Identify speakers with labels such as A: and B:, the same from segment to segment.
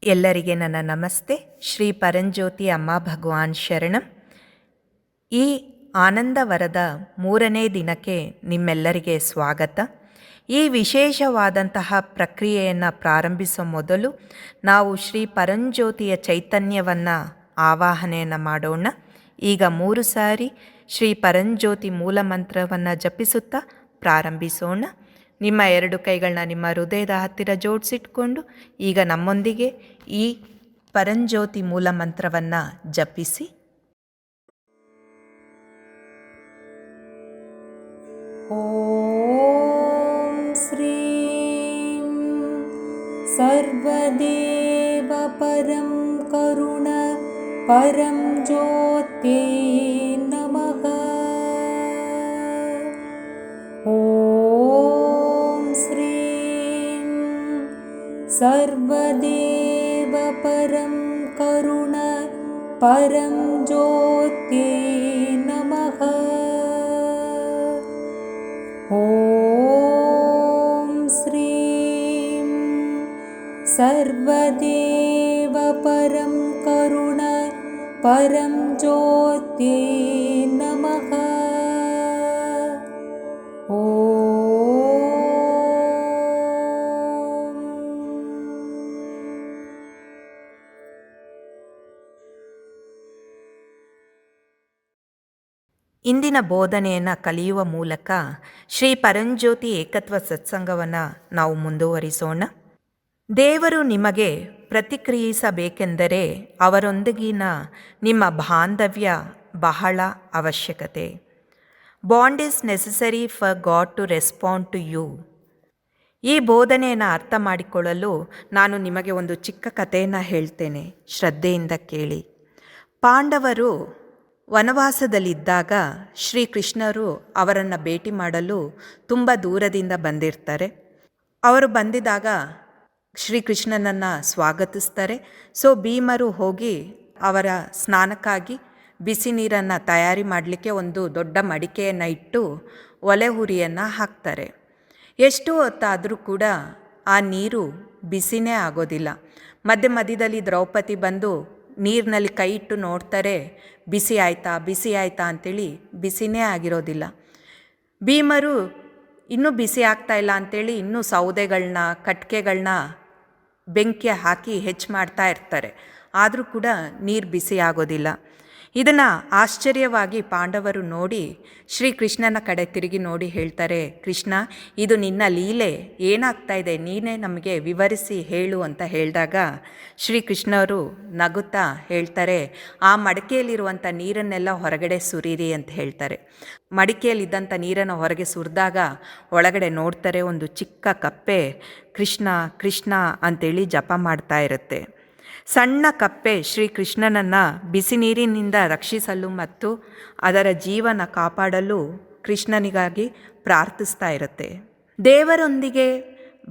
A: ಎಲ್ಲರಿಗೆ ನನ್ನ ನಮಸ್ತೆ. ಶ್ರೀ ಪರಂಜ್ಯೋತಿ ಅಮ್ಮ ಭಗವಾನ್ ಶರಣಂ. ಈ ಆನಂದವರದ 3ನೇ ದಿನಕ್ಕೆ ನಿಮ್ಮೆಲ್ಲರಿಗೆ ಸ್ವಾಗತ. ಈ ವಿಶೇಷವಾದಂತಹ ಪ್ರಕ್ರಿಯೆಯನ್ನು ಪ್ರಾರಂಭಿಸೋ ಮೊದಲು ನಾವು ಶ್ರೀ ಪರಂಜ್ಯೋತಿಯ ಚೈತನ್ಯವನ್ನು ಆವಾಹನೆಯನ್ನು ಮಾಡೋಣ. ಈಗ 3 ಸಾರಿ ಶ್ರೀ ಪರಂಜ್ಯೋತಿ ಮೂಲ ಮಂತ್ರವನ್ನು ಜಪಿಸುತ್ತಾ ಪ್ರಾರಂಭಿಸೋಣ. ನಿಮ್ಮ 2 ಕೈಗಳನ್ನ ನಿಮ್ಮ ಹೃದಯದ ಹತ್ತಿರ ಜೋಡಿಸಿಟ್ಕೊಂಡು ಈಗ ನಮ್ಮೊಂದಿಗೆ ಈ ಪರಂಜ್ಯೋತಿ ಮೂಲ ಮಂತ್ರವನ್ನು ಜಪಿಸಿ.
B: ಓಂ ಶ್ರೀಂ ಸರ್ವದೇವ ಪರಂ ಕರುಣ ಪರಂ ಜ್ಯೋತಿ ನಮಃ. ಓಂ ಶ್ರೀಂ ಸರ್ವದೇವ ಪರಂ ಕರುಣ ಪರಂ ಜ್ಯೋತಿ ನಮಃ. ಓಂ ಶ್ರೀಂ ಸರ್ವದೇವ ಪರಂ ಕರುಣ ಪರಂ ಜ್ಯೋತಿ ನಮಃ.
A: ಇಂದಿನ ಬೋಧನೆಯನ್ನು ಕಲಿಯುವ ಮೂಲಕ ಶ್ರೀ ಪರಂಜ್ಯೋತಿ ಏಕತ್ವ ಸತ್ಸಂಗವನ್ನು ನಾವು ಮುಂದುವರಿಸೋಣ. ದೇವರು ನಿಮಗೆ ಪ್ರತಿಕ್ರಿಯಿಸಬೇಕೆಂದರೆ ಅವರೊಂದಿಗಿನ ನಿಮ್ಮ ಬಾಂಧವ್ಯ ಬಹಳ ಅವಶ್ಯಕತೆ. Bond is necessary for God to respond to you. ಈ ಬೋಧನೆಯನ್ನು ಅರ್ಥ ಮಾಡಿಕೊಳ್ಳಲು ನಾನು ನಿಮಗೆ ಒಂದು ಚಿಕ್ಕ ಕಥೆಯನ್ನು ಹೇಳ್ತೇನೆ, ಶ್ರದ್ಧೆಯಿಂದ ಕೇಳಿ. ಪಾಂಡವರು ವನವಾಸದಲ್ಲಿದ್ದಾಗ ಶ್ರೀಕೃಷ್ಣರು ಅವರನ್ನು ಭೇಟಿ ಮಾಡಲು ತುಂಬ ದೂರದಿಂದ ಬಂದಿರ್ತಾರೆ. ಅವರು ಬಂದಿದ್ದಾಗ ಶ್ರೀಕೃಷ್ಣನನ್ನು ಸ್ವಾಗತಿಸ್ತಾರೆ. ಭೀಮರು ಹೋಗಿ ಅವರ ಸ್ನಾನಕ್ಕಾಗಿ ಬಿಸಿ ನೀರನ್ನು ತಯಾರಿ ಮಾಡಲಿಕ್ಕೆ ಒಂದು ದೊಡ್ಡ ಮಡಿಕೆಯನ್ನು ಇಟ್ಟು ಒಲೆ ಹುರಿಯನ್ನು ಹಾಕ್ತಾರೆ. ಎಷ್ಟು ಹೊತ್ತಾದರೂ ಕೂಡ ಆ ನೀರು ಬಿಸಿನೇ ಆಗೋದಿಲ್ಲ. ಮಧ್ಯ ಮಧ್ಯದಲ್ಲಿ ದ್ರೌಪದಿ ಬಂದು ನೀರಿನಲ್ಲಿ ಕೈ ಇಟ್ಟು ನೋಡ್ತಾರೆ, ಬಿಸಿ ಆಯ್ತಾ ಅಂಥೇಳಿ ಬಿಸಿನೇ ಆಗಿರೋದಿಲ್ಲ. ಭೀಮರು ಇನ್ನೂ ಬಿಸಿ ಆಗ್ತಾಯಿಲ್ಲ ಅಂಥೇಳಿ ಇನ್ನೂ ಸೌದೆಗಳನ್ನ ಕಟ್ಟಿಗೆಗಳನ್ನ ಬೆಂಕಿ ಹಾಕಿ ಹೆಚ್ಚು ಮಾಡ್ತಾ ಇರ್ತಾರೆ. ಆದರೂ ಕೂಡ ನೀರು ಬಿಸಿ ಆಗೋದಿಲ್ಲ. ಇದನ್ನು ಆಶ್ಚರ್ಯವಾಗಿ ಪಾಂಡವರು ನೋಡಿ ಶ್ರೀಕೃಷ್ಣನ ಕಡೆ ತಿರುಗಿ ನೋಡಿ ಹೇಳ್ತಾರೆ, ಕೃಷ್ಣ, ಇದು ನಿನ್ನ ಲೀಲೆ, ಏನಾಗ್ತಾ ಇದೆ, ನೀನೇ ನಮಗೆ ವಿವರಿಸಿ ಹೇಳು ಅಂತ ಹೇಳಿದಾಗ ಶ್ರೀಕೃಷ್ಣವರು ನಗುತ್ತಾ ಹೇಳ್ತಾರೆ, ಆ ಮಡಿಕೆಯಲ್ಲಿರುವಂಥ ನೀರನ್ನೆಲ್ಲ ಹೊರಗಡೆ ಸುರೀರಿ ಅಂತ ಹೇಳ್ತಾರೆ. ಮಡಿಕೆಯಲ್ಲಿದ್ದಂಥ ನೀರನ್ನು ಹೊರಗೆ ಸುರಿದಾಗ ಒಳಗಡೆ ನೋಡ್ತಾರೆ, ಒಂದು ಚಿಕ್ಕ ಕಪ್ಪೆ ಕೃಷ್ಣ ಕೃಷ್ಣ ಅಂತೇಳಿ ಜಪ ಮಾಡ್ತಾ ಇರುತ್ತೆ. ಸಣ್ಣ ಕಪ್ಪೆ ಶ್ರೀಕೃಷ್ಣನನ್ನು ಬಿಸಿ ನೀರಿನಿಂದ ರಕ್ಷಿಸಲು ಮತ್ತು ಅದರ ಜೀವನ ಕಾಪಾಡಲು ಕೃಷ್ಣನಿಗಾಗಿ ಪ್ರಾರ್ಥಿಸ್ತಾ ಇರುತ್ತೆ. ದೇವರೊಂದಿಗೆ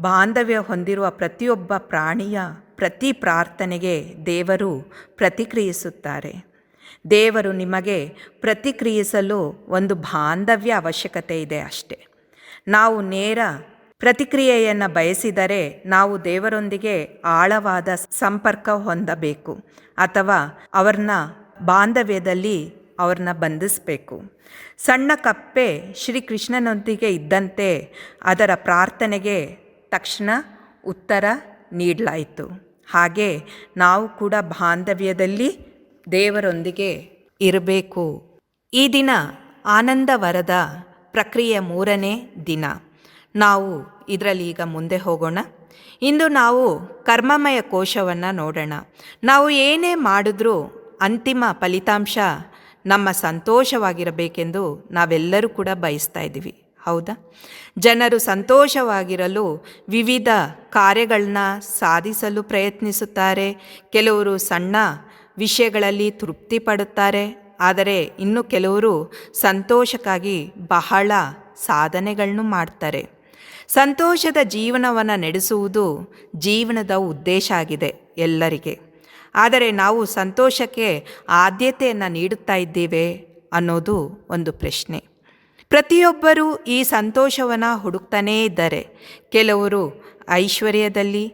A: ಬಾಂಧವ್ಯ ಹೊಂದಿರುವ ಪ್ರತಿಯೊಬ್ಬ ಪ್ರಾಣಿಯ ಪ್ರತಿ ಪ್ರಾರ್ಥನೆಗೆ ದೇವರು ಪ್ರತಿಕ್ರಿಯಿಸುತ್ತಾರೆ. ದೇವರು ನಿಮಗೆ ಪ್ರತಿಕ್ರಿಯಿಸಲು ಒಂದು ಬಾಂಧವ್ಯ ಅವಶ್ಯಕತೆ ಇದೆ ಅಷ್ಟೆ. ನಾವು ನೇರ ಪ್ರತಿಕ್ರಿಯೆಯನ್ನು ಬಯಸಿದರೆ ನಾವು ದೇವರೊಂದಿಗೆ ಆಳವಾದ ಸಂಪರ್ಕ ಹೊಂದಬೇಕು ಅಥವಾ ಅವ್ರನ್ನ ಬಾಂಧವ್ಯದಲ್ಲಿ ಅವ್ರನ್ನ ಬಂಧಿಸಬೇಕು. ಸಣ್ಣ ಕಪ್ಪೆ ಶ್ರೀಕೃಷ್ಣನೊಂದಿಗೆ ಇದ್ದಂತೆ ಅದರ ಪ್ರಾರ್ಥನೆಗೆ ತಕ್ಷಣ ಉತ್ತರ ನೀಡಲಾಯಿತು. ಹಾಗೆ ನಾವು ಕೂಡ ಬಾಂಧವ್ಯದಲ್ಲಿ ದೇವರೊಂದಿಗೆ ಇರಬೇಕು. ಈ ದಿನ ಆನಂದವರದ ಪ್ರಕ್ರಿಯೆ 3ನೇ ದಿನ. ನಾವು ಇದರಲ್ಲಿ ಈಗ ಮುಂದೆ ಹೋಗೋಣ. ಇಂದು ನಾವು ಕರ್ಮಮಯ ಕೋಶವನ್ನು ನೋಡೋಣ. ನಾವು ಏನೇ ಮಾಡಿದ್ರೂ ಅಂತಿಮ ಫಲಿತಾಂಶ ನಮ್ಮ ಸಂತೋಷವಾಗಿರಬೇಕೆಂದು ನಾವೆಲ್ಲರೂ ಕೂಡ ಬಯಸ್ತಾ ಇದ್ದೀವಿ, ಹೌದಾ? ಜನರು ಸಂತೋಷವಾಗಿರಲು ವಿವಿಧ ಕಾರ್ಯಗಳನ್ನ ಸಾಧಿಸಲು ಪ್ರಯತ್ನಿಸುತ್ತಾರೆ. ಕೆಲವರು ಸಣ್ಣ ವಿಷಯಗಳಲ್ಲಿ ತೃಪ್ತಿ ಪಡುತ್ತಾರೆ. ಆದರೆ ಇನ್ನು ಕೆಲವರು ಸಂತೋಷಕ್ಕಾಗಿ ಬಹಳ ಸಾಧನೆಗಳನ್ನು ಮಾಡ್ತಾರೆ. ಸಂತೋಷದ ಜೀವನವನ್ನು ನಡೆಸುವುದು ಜೀವನದ ಉದ್ದೇಶ ಆಗಿದೆ ಎಲ್ಲರಿಗೆ. ಆದರೆ ನಾವು ಸಂತೋಷಕ್ಕೆ ಆದ್ಯತೆಯನ್ನು ನೀಡುತ್ತಾ ಇದ್ದೇವೆ ಅನ್ನೋದು ಒಂದು ಪ್ರಶ್ನೆ. ಪ್ರತಿಯೊಬ್ಬರೂ ಈ ಸಂತೋಷವನ್ನು ಹುಡುಕ್ತಾನೇ ಇದ್ದಾರೆ. ಕೆಲವರು ಐಶ್ವರ್ಯದಲ್ಲಿ,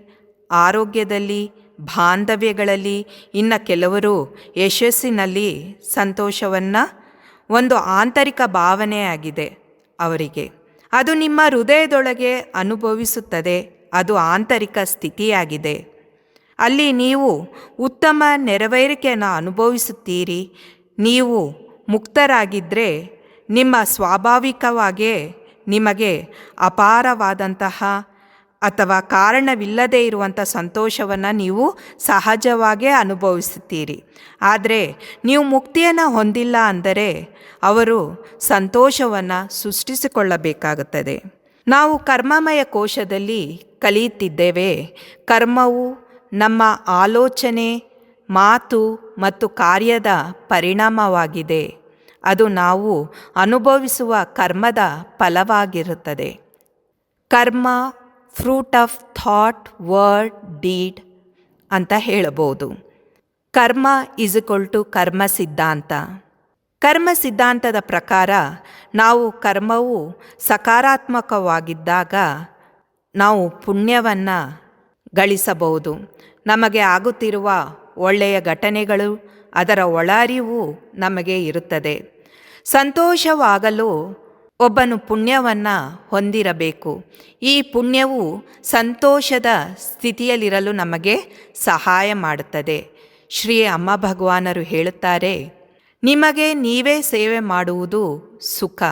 A: ಆರೋಗ್ಯದಲ್ಲಿ, ಬಾಂಧವ್ಯಗಳಲ್ಲಿ, ಇನ್ನು ಕೆಲವರು ಯಶಸ್ಸಿನಲ್ಲಿ ಸಂತೋಷವನ್ನು ಒಂದು ಆಂತರಿಕ ಭಾವನೆಯಾಗಿದೆ ಅವರಿಗೆ. ಅದು ನಿಮ್ಮ ಹೃದಯದೊಳಗೆ ಅನುಭವಿಸುತ್ತದೆ. ಅದು ಆಂತರಿಕ ಸ್ಥಿತಿಯಾಗಿದೆ. ಅಲ್ಲಿ ನೀವು ಉತ್ತಮ ನೆರವೇರಿಕೆಯನ್ನು ಅನುಭವಿಸುತ್ತೀರಿ. ನೀವು ಮುಕ್ತರಾಗಿದ್ದರೆ ನಿಮ್ಮ ಸ್ವಾಭಾವಿಕವಾಗೇ ನಿಮಗೆ ಅಪಾರವಾದಂತಹ ಅಥವಾ ಕಾರಣವಿಲ್ಲದೇ ಇರುವಂಥ ಸಂತೋಷವನ್ನು ನೀವು ಸಹಜವಾಗೇ ಅನುಭವಿಸುತ್ತೀರಿ. ಆದರೆ ನೀವು ಮುಕ್ತಿಯನ್ನು ಹೊಂದಿಲ್ಲ ಅಂದರೆ ಅವರು ಸಂತೋಷವನ್ನು ಸೃಷ್ಟಿಸಿಕೊಳ್ಳಬೇಕಾಗುತ್ತದೆ. ನಾವು ಕರ್ಮಮಯ ಕೋಶದಲ್ಲಿ ಕಲಿಯುತ್ತಿದ್ದೇವೆ. ಕರ್ಮವು ನಮ್ಮ ಆಲೋಚನೆ, ಮಾತು ಮತ್ತು ಕಾರ್ಯದ ಪರಿಣಾಮವಾಗಿದೆ. ಅದು ನಾವು ಅನುಭವಿಸುವ ಕರ್ಮದ ಫಲವಾಗಿರುತ್ತದೆ. ಕರ್ಮ fruit of thought, word, deed ಅಂತ ಹೇಳಬಹುದು. ಕರ್ಮ = ಕರ್ಮ ಸಿದ್ಧಾಂತ. ಕರ್ಮ ಸಿದ್ಧಾಂತದ ಪ್ರಕಾರ ನಾವು ಕರ್ಮವು ಸಕಾರಾತ್ಮಕವಾಗಿದ್ದಾಗ ನಾವು ಪುಣ್ಯವನ್ನು ಗಳಿಸಬಹುದು. ನಮಗೆ ಆಗುತ್ತಿರುವ ಒಳ್ಳೆಯ ಘಟನೆಗಳು, ಅದರ ಒಳಅರಿವು ನಮಗೆ ಇರುತ್ತದೆ. ಸಂತೋಷವಾಗಲು ಒಬ್ಬನು ಪುಣ್ಯವನ್ನು ಹೊಂದಿರಬೇಕು. ಈ ಪುಣ್ಯವು ಸಂತೋಷದ ಸ್ಥಿತಿಯಲ್ಲಿರಲು ನಮಗೆ ಸಹಾಯ ಮಾಡುತ್ತದೆ. ಶ್ರೀ ಅಮ್ಮ ಭಗವಾನರು ಹೇಳುತ್ತಾರೆ, ನಿಮಗೆ ನೀವೇ ಸೇವೆ ಮಾಡುವುದು ಸುಖ,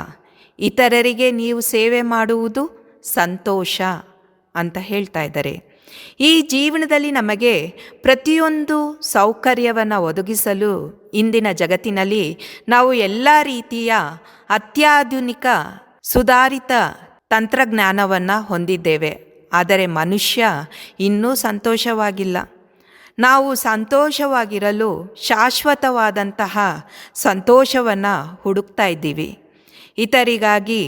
A: ಇತರರಿಗೆ ನೀವು ಸೇವೆ ಮಾಡುವುದು ಸಂತೋಷ ಅಂತ ಹೇಳ್ತಾ ಇದ್ದಾರೆ. ಈ ಜೀವನದಲ್ಲಿ ನಮಗೆ ಪ್ರತಿಯೊಂದು ಸೌಕರ್ಯವನ್ನು ಒದಗಿಸಲು ಇಂದಿನ ಜಗತ್ತಿನಲ್ಲಿ ನಾವು ಎಲ್ಲ ರೀತಿಯ ಅತ್ಯಾಧುನಿಕ ಸುಧಾರಿತ ತಂತ್ರಜ್ಞಾನವನ್ನು ಹೊಂದಿದ್ದೇವೆ. ಆದರೆ ಮನುಷ್ಯ ಇನ್ನೂ ಸಂತೋಷವಾಗಿಲ್ಲ. ನಾವು ಸಂತೋಷವಾಗಿರಲು ಶಾಶ್ವತವಾದಂತಹ ಸಂತೋಷವನ್ನು ಹುಡುಕ್ತಾ ಇದ್ದೀವಿ. ಇತರಿಗಾಗಿ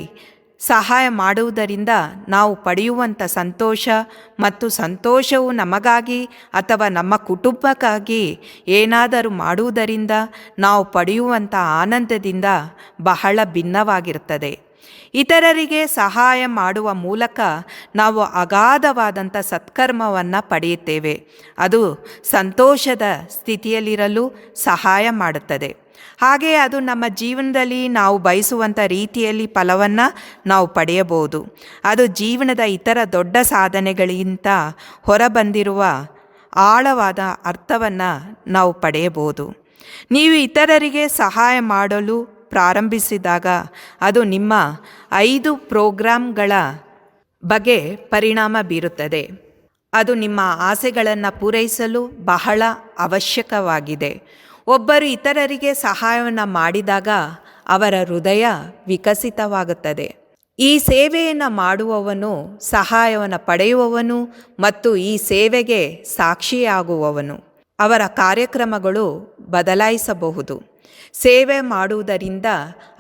A: ಸಹಾಯ ಮಾಡುವುದರಿಂದ ನಾವು ಪಡೆಯುವಂಥ ಸಂತೋಷ ಮತ್ತು ಸಂತೋಷವು ನಮಗಾಗಿ ಅಥವಾ ನಮ್ಮ ಕುಟುಂಬಕ್ಕಾಗಿ ಏನಾದರೂ ಮಾಡುವುದರಿಂದ ನಾವು ಪಡೆಯುವಂಥ ಆನಂದದಿಂದ ಬಹಳ ಭಿನ್ನವಾಗಿರುತ್ತದೆ. ಇತರರಿಗೆ ಸಹಾಯ ಮಾಡುವ ಮೂಲಕ ನಾವು ಅಗಾಧವಾದಂಥ ಸತ್ಕರ್ಮವನ್ನು ಪಡೆಯುತ್ತೇವೆ. ಅದು ಸಂತೋಷದ ಸ್ಥಿತಿಯಲ್ಲಿರಲು ಸಹಾಯ ಮಾಡುತ್ತದೆ. ಹಾಗೆಯೇ ಅದು ನಮ್ಮ ಜೀವನದಲ್ಲಿ ನಾವು ಬಯಸುವಂಥ ರೀತಿಯಲ್ಲಿ ಫಲವನ್ನು ನಾವು ಪಡೆಯಬಹುದು. ಅದು ಜೀವನದ ಇತರ ದೊಡ್ಡ ಸಾಧನೆಗಳಿಗಿಂತ ಹೊರಬಂದಿರುವ ಆಳವಾದ ಅರ್ಥವನ್ನು ನಾವು ಪಡೆಯಬಹುದು. ನೀವು ಇತರರಿಗೆ ಸಹಾಯ ಮಾಡಲು ಪ್ರಾರಂಭಿಸಿದಾಗ ಅದು ನಿಮ್ಮ 5 ಪ್ರೋಗ್ರಾಮ್ಗಳ ಬಗ್ಗೆ ಪರಿಣಾಮ ಬೀರುತ್ತದೆ. ಅದು ನಿಮ್ಮ ಆಸೆಗಳನ್ನು ಪೂರೈಸಲು ಬಹಳ ಅವಶ್ಯಕವಾಗಿದೆ. ಒಬ್ಬರು ಇತರರಿಗೆ ಸಹಾಯವನ್ನು ಮಾಡಿದಾಗ ಅವರ ಹೃದಯ ವಿಕಸಿತವಾಗುತ್ತದೆ. ಈ ಸೇವೆಯನ್ನು ಮಾಡುವವನು ಸಹಾಯವನ್ನು ಪಡೆಯುವವನು ಮತ್ತು ಈ ಸೇವೆಗೆ ಸಾಕ್ಷಿಯಾಗುವವನು. ಅವರ ಕಾರ್ಯಕ್ರಮಗಳು ಬದಲಾಯಿಸಬಹುದು. ಸೇವೆ ಮಾಡುವುದರಿಂದ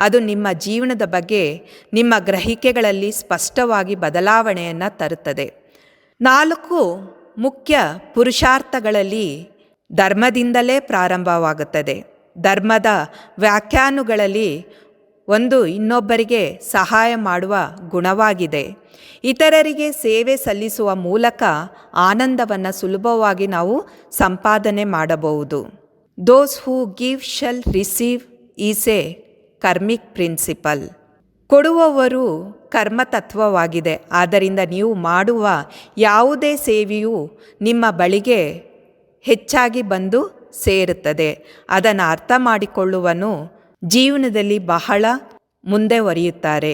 A: ಅದು ನಿಮ್ಮ ಜೀವನದ ಬಗ್ಗೆ ನಿಮ್ಮ ಗ್ರಹಿಕೆಗಳಲ್ಲಿ ಸ್ಪಷ್ಟವಾಗಿ ಬದಲಾವಣೆಯನ್ನು ತರುತ್ತದೆ. 4 ಮುಖ್ಯ ಪುರುಷಾರ್ಥಗಳಲ್ಲಿ ಧರ್ಮದಿಂದಲೇ ಪ್ರಾರಂಭವಾಗುತ್ತದೆ. ಧರ್ಮದ ವ್ಯಾಖ್ಯಾನಗಳಲ್ಲಿ ಒಂದು ಇನ್ನೊಬ್ಬರಿಗೆ ಸಹಾಯ ಮಾಡುವ ಗುಣವಾಗಿದೆ. ಇತರರಿಗೆ ಸೇವೆ ಸಲ್ಲಿಸುವ ಮೂಲಕ ಆನಂದವನ್ನು ಸುಲಭವಾಗಿ ನಾವು ಸಂಪಾದನೆ ಮಾಡಬಹುದು. Those who give shall receive is a karmic principle. ಕೊಡುವವರು ಕರ್ಮತತ್ವವಾಗಿದೆ. ಆದ್ದರಿಂದ ನೀವು ಮಾಡುವ ಯಾವುದೇ ಸೇವೆಯೂ ನಿಮ್ಮ ಬಳಿಗೆ ಹೆಚ್ಚಾಗಿ ಬಂದು ಸೇರುತ್ತದೆ. ಅದನ್ನು ಅರ್ಥ ಮಾಡಿಕೊಳ್ಳುವನು ಜೀವನದಲ್ಲಿ ಬಹಳ ಮುಂದೆವರಿಯುತ್ತಾರೆ.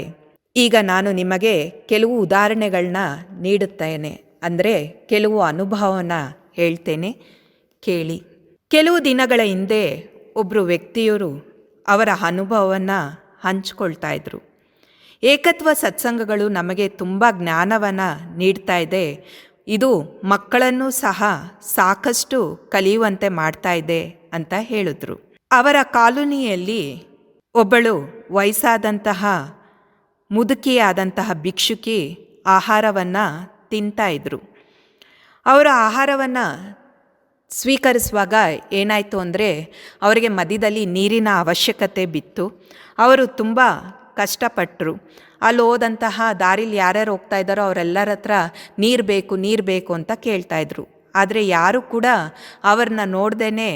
A: ಈಗ ನಾನು ನಿಮಗೆ ಕೆಲವು ಉದಾಹರಣೆಗಳನ್ನ ನೀಡುತ್ತೇನೆ. ಅಂದರೆ ಕೆಲವು ಅನುಭವವನ್ನು ಹೇಳ್ತೇನೆ, ಕೇಳಿ. ಕೆಲವು ದಿನಗಳ ಹಿಂದೆ ಒಬ್ಬರು ವ್ಯಕ್ತಿಯವರು ಅವರ ಅನುಭವವನ್ನು ಹಂಚಿಕೊಳ್ತಾ ಇದ್ರು. ಏಕತ್ವ ಸತ್ಸಂಗಗಳು ನಮಗೆ ತುಂಬ ಜ್ಞಾನವನ್ನು ನೀಡ್ತಾ ಇದೆ. ಇದು ಮಕ್ಕಳನ್ನು ಸಹ ಸಾಕಷ್ಟು ಕಲಿಯುವಂತೆ ಮಾಡ್ತಾ ಇದೆ ಅಂತ ಹೇಳಿದ್ರು. ಅವರ ಕಾಲೋನಿಯಲ್ಲಿ ಒಬ್ಬಳು ವಯಸ್ಸಾದಂತಹ ಮುದುಕಿಯಾದಂತಹ ಭಿಕ್ಷುಕಿ ಆಹಾರವನ್ನು ತಿಂತಾ ಇದ್ರು. ಅವರ ಆಹಾರವನ್ನು ಸ್ವೀಕರಿಸುವಾಗ ಏನಾಯಿತು ಅಂದರೆ ಅವರಿಗೆ ಮಧ್ಯದಲ್ಲಿ ನೀರಿನ ಅವಶ್ಯಕತೆ ಬಿತ್ತು. ಅವರು ತುಂಬ ಕಷ್ಟಪಟ್ಟರು. ಅಲ್ಲಿ ಹೋದಂತಹ ದಾರಿಲಿ ಯಾರ್ಯಾರು ಹೋಗ್ತಾ ಇದ್ದಾರೋ ಅವರೆಲ್ಲರ ಹತ್ರ ನೀರು ಬೇಕು ಅಂತ ಕೇಳ್ತಾಯಿದ್ರು. ಆದರೆ ಯಾರೂ ಕೂಡ ಅವ್ರನ್ನ ನೋಡ್ದೇ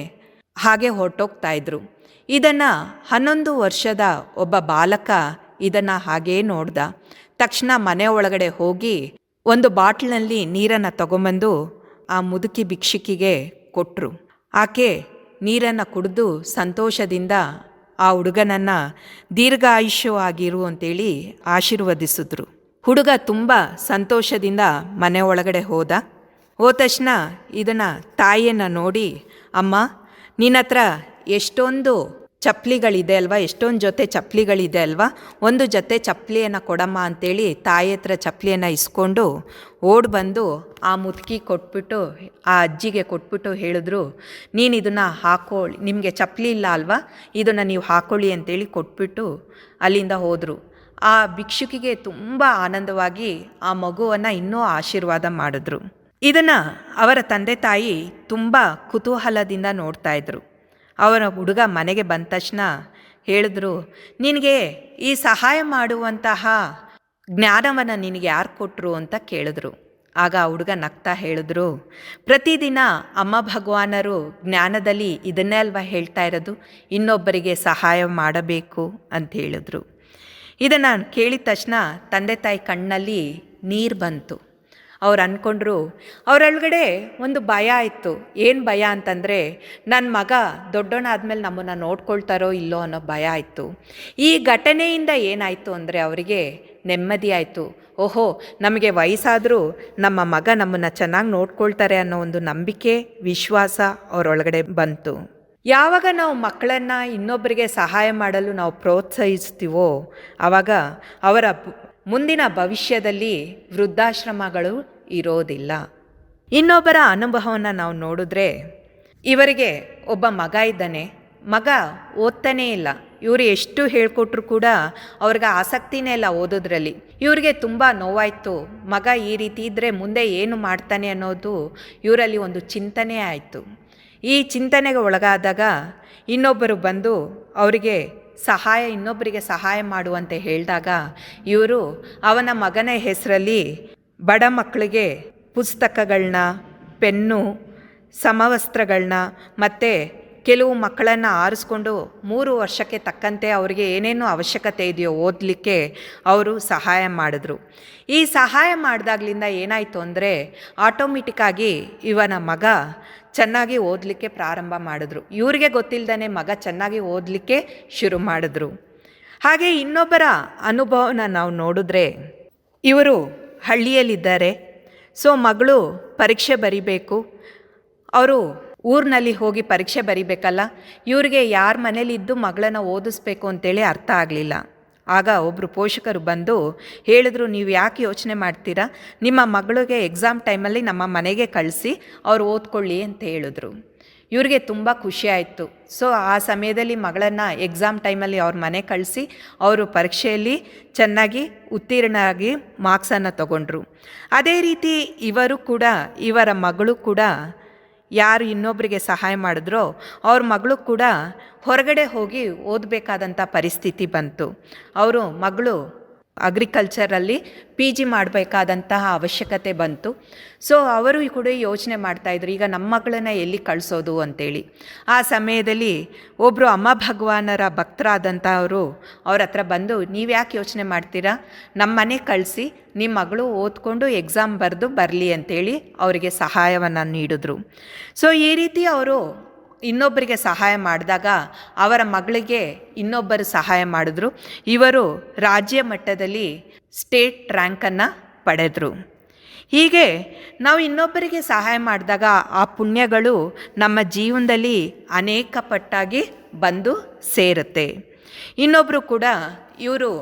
A: ಹಾಗೆ ಹೊರಟೋಗ್ತಾಯಿದ್ರು. ಇದನ್ನು 11 ವರ್ಷದ ಒಬ್ಬ ಬಾಲಕ ಇದನ್ನು ಹಾಗೇ ನೋಡ್ದ. ತಕ್ಷಣ ಮನೆ ಒಳಗಡೆ ಹೋಗಿ ಒಂದು ಬಾಟ್ಲಿನಲ್ಲಿ ನೀರನ್ನು ತಗೊಂಬಂದು ಆ ಮುದುಕಿ ಭಿಕ್ಷುಕಿಗೆ ಕೊಟ್ಟರು. ಆಕೆ ನೀರನ್ನು ಕುಡಿದು ಸಂತೋಷದಿಂದ ಆ ಹುಡುಗನನ್ನು ದೀರ್ಘಾಯುಷ್ಯವಾಗಿರು ಅಂತೇಳಿ ಆಶೀರ್ವದಿಸಿದ್ರು. ಹುಡುಗ ತುಂಬ ಸಂತೋಷದಿಂದ ಮನೆ ಒಳಗಡೆ ಹೋದ ತಕ್ಷಣ ಇದನ್ನು ತಾಯಿಯನ್ನು ನೋಡಿ, ಅಮ್ಮ ನಿನ್ನ ಹತ್ರ ಎಷ್ಟೊಂದು ಚಪ್ಪಲಿಗಳಿದೆ ಅಲ್ವಾ, ಎಷ್ಟೊಂದು ಜೊತೆ ಚಪ್ಪಲಿಗಳಿದೆ ಅಲ್ವಾ, ಒಂದು ಜೊತೆ ಚಪ್ಪಲಿಯನ್ನು ಕೊಡಮ್ಮ ಅಂತೇಳಿ ತಾಯಿ ಹತ್ರ ಚಪ್ಪಲಿಯನ್ನು ಇಸ್ಕೊಂಡು ಓಡಿ ಬಂದು ಆ ಮುದುಕಿ ಕೊಟ್ಬಿಟ್ಟು ಆ ಅಜ್ಜಿಗೆ ಕೊಟ್ಬಿಟ್ಟು ಹೇಳಿದ್ರು, ನೀನು ಇದನ್ನು ಹಾಕೊಳ್ಳಿ, ನಿಮಗೆ ಚಪ್ಪಲಿ ಇಲ್ಲ ಅಲ್ವಾ, ಇದನ್ನು ನೀವು ಹಾಕೊಳ್ಳಿ ಅಂತೇಳಿ ಕೊಟ್ಬಿಟ್ಟು ಅಲ್ಲಿಂದ ಹೋದರು. ಆ ಭಿಕ್ಷುಕಿಗೆ ತುಂಬ ಆನಂದವಾಗಿ ಆ ಮಗುವನ್ನು ಇನ್ನೂ ಆಶೀರ್ವಾದ ಮಾಡಿದ್ರು. ಇದನ್ನು ಅವರ ತಂದೆ ತಾಯಿ ತುಂಬ ಕುತೂಹಲದಿಂದ ನೋಡ್ತಾಯಿದ್ರು. ಅವರ ಹುಡುಗ ಮನೆಗೆ ಬಂದ ತಕ್ಷಣ ಹೇಳಿದ್ರು, ನಿನಗೆ ಈ ಸಹಾಯ ಮಾಡುವಂತಹ ಜ್ಞಾನವನ್ನು ನಿನಗೆ ಯಾರು ಕೊಟ್ಟರು ಅಂತ ಕೇಳಿದ್ರು. ಆಗ ಆ ಹುಡುಗ ನಗ್ತಾ ಹೇಳಿದ್ರು, ಪ್ರತಿದಿನ ಅಮ್ಮ ಭಗವಾನರು ಜ್ಞಾನದಲ್ಲಿ ಇದನ್ನೇ ಅಲ್ವಾ ಹೇಳ್ತಾ ಇರೋದು, ಇನ್ನೊಬ್ಬರಿಗೆ ಸಹಾಯ ಮಾಡಬೇಕು ಅಂತ ಹೇಳಿದ್ರು. ಇದನ್ನು ಕೇಳಿದ ತಕ್ಷಣ ತಂದೆ ತಾಯಿ ಕಣ್ಣಲ್ಲಿ ನೀರು ಬಂತು. ಅವ್ರು ಅಂದ್ಕೊಂಡ್ರು, ಅವರೊಳಗಡೆ ಒಂದು ಭಯ ಆಯಿತು. ಏನು ಭಯ ಅಂತಂದರೆ, ನನ್ನ ಮಗ ದೊಡ್ಡವನಾದ್ಮೇಲೆ ನಮ್ಮನ್ನು ನೋಡ್ಕೊಳ್ತಾರೋ ಇಲ್ಲೋ ಅನ್ನೋ ಭಯ ಆಯಿತು. ಈ ಘಟನೆಯಿಂದ ಏನಾಯಿತು ಅಂದರೆ ಅವರಿಗೆ ನೆಮ್ಮದಿ ಆಯಿತು. ಓಹೋ, ನಮಗೆ ವಯಸ್ಸಾದರೂ ನಮ್ಮ ಮಗ ನಮ್ಮನ್ನು ಚೆನ್ನಾಗಿ ನೋಡ್ಕೊಳ್ತಾರೆ ಅನ್ನೋ ಒಂದು ನಂಬಿಕೆ, ವಿಶ್ವಾಸ ಅವರೊಳಗಡೆ ಬಂತು. ಯಾವಾಗ ನಾವು ಮಕ್ಕಳನ್ನು ಇನ್ನೊಬ್ಬರಿಗೆ ಸಹಾಯ ಮಾಡಲು ನಾವು ಪ್ರೋತ್ಸಾಹಿಸ್ತೀವೋ ಆವಾಗ ಅವರ ಮುಂದಿನ ಭವಿಷ್ಯದಲ್ಲಿ ವೃದ್ಧಾಶ್ರಮಗಳು ಇರೋದಿಲ್ಲ. ಇನ್ನೊಬ್ಬರ ಅನುಭವವನ್ನು ನಾವು ನೋಡಿದ್ರೆ, ಇವರಿಗೆ ಒಬ್ಬ ಮಗ ಇದ್ದಾನೆ. ಮಗ ಓದ್ತಾನೇ ಇಲ್ಲ. ಇವರು ಎಷ್ಟು ಹೇಳ್ಕೊಟ್ರು ಕೂಡ ಅವ್ರಿಗೆ ಆಸಕ್ತಿನೇ ಇಲ್ಲ ಓದೋದ್ರಲ್ಲಿ. ಇವರಿಗೆ ತುಂಬ ನೋವಾಯಿತು. ಮಗ ಈ ರೀತಿ ಇದ್ದರೆ ಮುಂದೆ ಏನು ಮಾಡ್ತಾನೆ ಅನ್ನೋದು ಇವರಲ್ಲಿ ಒಂದು ಚಿಂತನೆ ಆಯಿತು. ಈ ಚಿಂತನೆಗೆ ಒಳಗಾದಾಗ ಇನ್ನೊಬ್ಬರು ಬಂದು ಅವರಿಗೆ ಇನ್ನೊಬ್ಬರಿಗೆ ಸಹಾಯ ಮಾಡುವಂತೆ ಹೇಳಿದಾಗ ಇವರು ಅವನ ಮಗನ ಹೆಸರಲ್ಲಿ ಬಡ ಮಕ್ಕಳಿಗೆ ಪುಸ್ತಕಗಳನ್ನ, ಪೆನ್ನು, ಸಮವಸ್ತ್ರಗಳನ್ನ ಮತ್ತು ಕೆಲವು ಮಕ್ಕಳನ್ನು ಆರಿಸ್ಕೊಂಡು 3 ವರ್ಷಕ್ಕೆ ತಕ್ಕಂತೆ ಅವರಿಗೆ ಏನೇನು ಅವಶ್ಯಕತೆ ಇದೆಯೋ ಓದಲಿಕ್ಕೆ ಅವರು ಸಹಾಯ ಮಾಡಿದ್ರು. ಈ ಸಹಾಯ ಮಾಡಿದಾಗಲಿಂದ ಏನಾಯಿತು ಅಂದರೆ ಆಟೋಮೆಟಿಕ್ಕಾಗಿ ಇವನ ಮಗ ಚೆನ್ನಾಗಿ ಓದಲಿಕ್ಕೆ ಪ್ರಾರಂಭ ಮಾಡಿದ್ರು. ಇವರಿಗೆ ಗೊತ್ತಿಲ್ಲದೇ ಮಗ ಚೆನ್ನಾಗಿ ಓದಲಿಕ್ಕೆ ಶುರು ಮಾಡಿದ್ರು. ಹಾಗೆ ಇನ್ನೊಬ್ಬರ ಅನುಭವನ ನಾವು ನೋಡಿದ್ರೆ, ಇವರು ಹಳ್ಳಿಯಲ್ಲಿದ್ದಾರೆ. ಸೊ ಮಗಳು ಪರೀಕ್ಷೆ ಬರಿಬೇಕು. ಅವರು ಊರಿನಲ್ಲಿ ಹೋಗಿ ಪರೀಕ್ಷೆ ಬರಿಬೇಕಲ್ಲ. ಇವ್ರಿಗೆ ಯಾರ ಮನೇಲಿದ್ದು ಮಗಳನ್ನು ಓದಿಸ್ಬೇಕು ಅಂತೇಳಿ ಅರ್ಥ ಆಗಲಿಲ್ಲ. ಆಗ ಒಬ್ಬರು ಪೋಷಕರು ಬಂದು ಹೇಳಿದ್ರು, ನೀವು ಯಾಕೆ ಯೋಚನೆ ಮಾಡ್ತೀರಾ, ನಿಮ್ಮ ಮಗಳಿಗೆ ಎಕ್ಸಾಮ್ ಟೈಮಲ್ಲಿ ನಮ್ಮ ಮನೆಗೆ ಕಳಿಸಿ ಅವ್ರು ಓದ್ಕೊಳ್ಳಿ ಅಂತ ಹೇಳಿದ್ರು. ಇವ್ರಿಗೆ ತುಂಬ ಖುಷಿ ಆಯಿತು. ಸೊ ಆ ಸಮಯದಲ್ಲಿ ಮಗಳನ್ನು ಎಕ್ಸಾಮ್ ಟೈಮಲ್ಲಿ ಅವ್ರ ಮನೆ ಕಳಿಸಿ ಅವರು ಪರೀಕ್ಷೆಯಲ್ಲಿ ಚೆನ್ನಾಗಿ ಉತ್ತೀರ್ಣರಾಗಿ ಮಾರ್ಕ್ಸನ್ನು ತಗೊಂಡ್ರು. ಅದೇ ರೀತಿ ಇವರ ಮಗಳು ಕೂಡ ಯಾರು ಇನ್ನೊಬ್ಬರಿಗೆ ಸಹಾಯ ಮಾಡಿದ್ರೋ ಅವ್ರ ಮಗಳು ಕೂಡ ಹೊರಗಡೆ ಹೋಗಿ ಓದಬೇಕಾದಂಥ ಪರಿಸ್ಥಿತಿ ಬಂತು. ಮಗಳು ಅಗ್ರಿಕಲ್ಚರಲ್ಲಿ PG ಮಾಡಬೇಕಾದಂತಹ ಅವಶ್ಯಕತೆ ಬಂತು. ಸೊ ಅವರು ಕೂಡ ಯೋಚನೆ ಮಾಡ್ತಾಯಿದ್ರು, ಈಗ ನಮ್ಮ ಮಗಳನ್ನ ಎಲ್ಲಿ ಕಳಿಸೋದು ಅಂತೇಳಿ. ಆ ಸಮಯದಲ್ಲಿ ಒಬ್ಬರು ಅಮ್ಮ ಭಗವಾನರ ಭಕ್ತರಾದಂಥವರು ಅವ್ರ ಹತ್ರ ಬಂದು, ನೀವು ಯಾಕೆ ಯೋಚನೆ ಮಾಡ್ತೀರಾ, ನಮ್ಮ ಮನೆ ಕಳಿಸಿ, ನಿಮ್ಮ ಮಗಳು ಓದ್ಕೊಂಡು ಎಕ್ಸಾಮ್ ಬರೆದು ಬರಲಿ ಅಂತೇಳಿ ಅವರಿಗೆ ಸಹಾಯವನ್ನು ನೀಡಿದ್ರು. ಸೊ ಈ ರೀತಿ ಅವರು ಇನ್ನೊಬ್ಬರಿಗೆ ಸಹಾಯ ಮಾಡಿದಾಗ ಅವರ ಮಗಳಿಗೆ ಇನ್ನೊಬ್ಬರು ಸಹಾಯ ಮಾಡಿದ್ರು. ಇವರು ರಾಜ್ಯ ಮಟ್ಟದಲ್ಲಿ ಸ್ಟೇಟ್ ರ್ಯಾಂಕನ್ನು ಪಡೆದರು. ಹೀಗೆ ನಾವು ಇನ್ನೊಬ್ಬರಿಗೆ ಸಹಾಯ ಮಾಡಿದಾಗ ಆ ಪುಣ್ಯಗಳು ನಮ್ಮ ಜೀವನದಲ್ಲಿ ಅನೇಕ ಪಟ್ಟಾಗಿ ಬಂದು ಸೇರುತ್ತೆ. ಇನ್ನೊಬ್ಬರು ಕೂಡ ಇವರು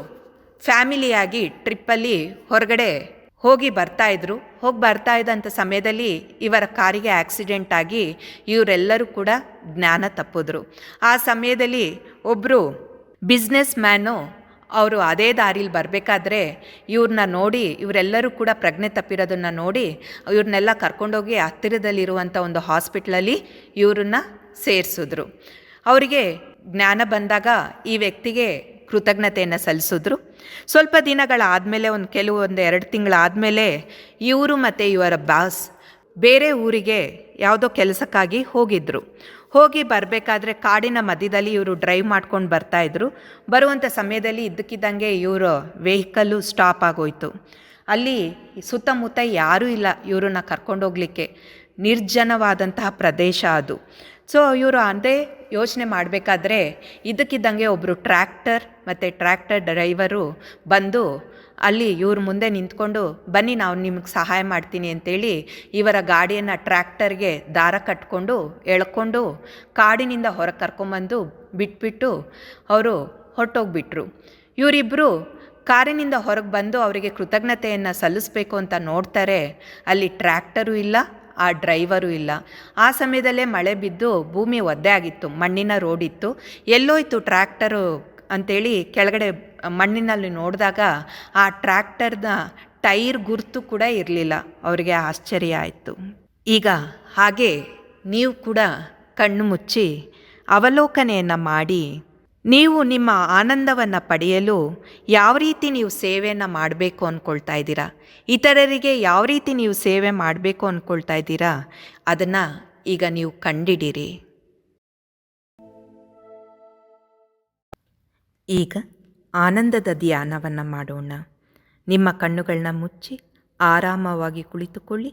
A: ಫ್ಯಾಮಿಲಿಯಾಗಿ ಟ್ರಿಪ್ಪಲ್ಲಿ ಹೊರಗಡೆ ಹೋಗಿ ಬರ್ತಾ ಇದ್ದಂಥ ಸಮಯದಲ್ಲಿ ಇವರ ಕಾರಿಗೆ ಆಕ್ಸಿಡೆಂಟ್ ಆಗಿ ಇವರೆಲ್ಲರೂ ಕೂಡ ಜ್ಞಾನ ತಪ್ಪಿದ್ರು. ಆ ಸಮಯದಲ್ಲಿ ಒಬ್ಬರು ಬಿಸ್ನೆಸ್ ಮ್ಯಾನು ಅವರು ಅದೇ ದಾರಿಲಿ ಬರಬೇಕಾದ್ರೆ ಇವ್ರನ್ನ ನೋಡಿ, ಇವರೆಲ್ಲರೂ ಕೂಡ ಪ್ರಜ್ಞೆ ತಪ್ಪಿರೋದನ್ನು ನೋಡಿ ಇವ್ರನ್ನೆಲ್ಲ ಕರ್ಕೊಂಡೋಗಿ ಹತ್ತಿರದಲ್ಲಿರುವಂಥ ಒಂದು ಹಾಸ್ಪಿಟ್ಲಲ್ಲಿ ಇವ್ರನ್ನ ಸೇರಿಸಿದ್ರು. ಅವರಿಗೆ ಜ್ಞಾನ ಬಂದಾಗ ಈ ವ್ಯಕ್ತಿಗೆ ಕೃತಜ್ಞತೆಯನ್ನು ಸಲ್ಲಿಸಿದ್ರು. ಸ್ವಲ್ಪ ದಿನಗಳಾದಮೇಲೆ ಒಂದು 2 ತಿಂಗಳಾದಮೇಲೆ ಇವರು ಮತ್ತು ಇವರ ಬಾಸ್ ಬೇರೆ ಊರಿಗೆ ಯಾವುದೋ ಕೆಲಸಕ್ಕಾಗಿ ಹೋಗಿದ್ದರು. ಹೋಗಿ ಬರಬೇಕಾದ್ರೆ ಕಾಡಿನ ಮಧ್ಯದಲ್ಲಿ ಇವರು ಡ್ರೈವ್ ಮಾಡ್ಕೊಂಡು ಬರ್ತಾಯಿದ್ರು. ಬರುವಂಥ ಸಮಯದಲ್ಲಿ ಇದ್ದಕ್ಕಿದ್ದಂಗೆ ಇವರು ವೆಹಿಕಲ್ಲು ಸ್ಟಾಪ್ ಆಗೋಯ್ತು. ಅಲ್ಲಿ ಸುತ್ತಮುತ್ತ ಯಾರೂ ಇಲ್ಲ ಇವರನ್ನ ಕರ್ಕೊಂಡೋಗ್ಲಿಕ್ಕೆ. ನಿರ್ಜನವಾದಂತಹ ಪ್ರದೇಶ ಅದು. ಸೊ ಇವರು ಅದೇ ಯೋಚನೆ ಮಾಡಬೇಕಾದ್ರೆ ಇದ್ದಕ್ಕಿದ್ದಂಗೆ ಒಬ್ಬರು ಟ್ರ್ಯಾಕ್ಟರ್ ಮತ್ತು ಟ್ರ್ಯಾಕ್ಟರ್ ಡ್ರೈವರು ಬಂದು ಅಲ್ಲಿ ಇವ್ರ ಮುಂದೆ ನಿಂತ್ಕೊಂಡು, ಬನ್ನಿ ನಾವು ನಿಮಗೆ ಸಹಾಯ ಮಾಡ್ತೀನಿ ಅಂತೇಳಿ ಇವರ ಗಾಡಿಯನ್ನು ಟ್ರ್ಯಾಕ್ಟರ್ಗೆ ದಾರ ಕಟ್ಕೊಂಡು ಎಳ್ಕೊಂಡು ಕಾಡಿನಿಂದ ಹೊರಗೆ ಕರ್ಕೊಂಬಂದು ಬಿಟ್ಬಿಟ್ಟು ಅವರು ಹೊರಟೋಗ್ಬಿಟ್ರು. ಇವರಿಬ್ಬರು ಕಾರಿನಿಂದ ಹೊರಗೆ ಬಂದು ಅವರಿಗೆ ಕೃತಜ್ಞತೆಯನ್ನು ಸಲ್ಲಿಸಬೇಕು ಅಂತ ನೋಡ್ತಾರೆ. ಅಲ್ಲಿ ಟ್ರ್ಯಾಕ್ಟರು ಇಲ್ಲ, ಆ ಡ್ರೈವರು ಇಲ್ಲ. ಆ ಸಮಯದಲ್ಲೇ ಮಳೆ ಬಿದ್ದು ಭೂಮಿ ಒದ್ದೆ ಆಗಿತ್ತು, ಮಣ್ಣಿನ ರೋಡ್ ಇತ್ತು. ಎಲ್ಲೋಯ್ತು ಟ್ರ್ಯಾಕ್ಟರು ಅಂಥೇಳಿ ಕೆಳಗಡೆ ಮಣ್ಣಿನಲ್ಲಿ ನೋಡಿದಾಗ ಆ ಟ್ರ್ಯಾಕ್ಟರ್ನ ಟೈರ್ ಗುರುತು ಕೂಡ ಇರಲಿಲ್ಲ. ಅವರಿಗೆ ಆಶ್ಚರ್ಯ ಆಯಿತು. ಈಗ ಹಾಗೆ ನೀವು ಕೂಡ ಕಣ್ಣು ಮುಚ್ಚಿ ಅವಲೋಕನೆಯನ್ನು ಮಾಡಿ, ನೀವು ನಿಮ್ಮ ಆನಂದವನ್ನು ಪಡೆಯಲು ಯಾವ ರೀತಿ ನೀವು ಸೇವೆಯನ್ನು ಮಾಡಬೇಕು ಅಂದ್ಕೊಳ್ತಾ ಇದ್ದೀರಾ, ಇತರರಿಗೆ ಯಾವ ರೀತಿ ನೀವು ಸೇವೆ ಮಾಡಬೇಕು ಅಂದ್ಕೊಳ್ತಾ ಇದ್ದೀರಾ, ಅದನ್ನು ಈಗ ನೀವು ಕಂಡಿಡಿರಿ. ಈಗ ಆನಂದದ ಧ್ಯಾನವನ್ನು ಮಾಡೋಣ. ನಿಮ್ಮ ಕಣ್ಣುಗಳನ್ನ ಮುಚ್ಚಿ ಆರಾಮವಾಗಿ ಕುಳಿತುಕೊಳ್ಳಿ.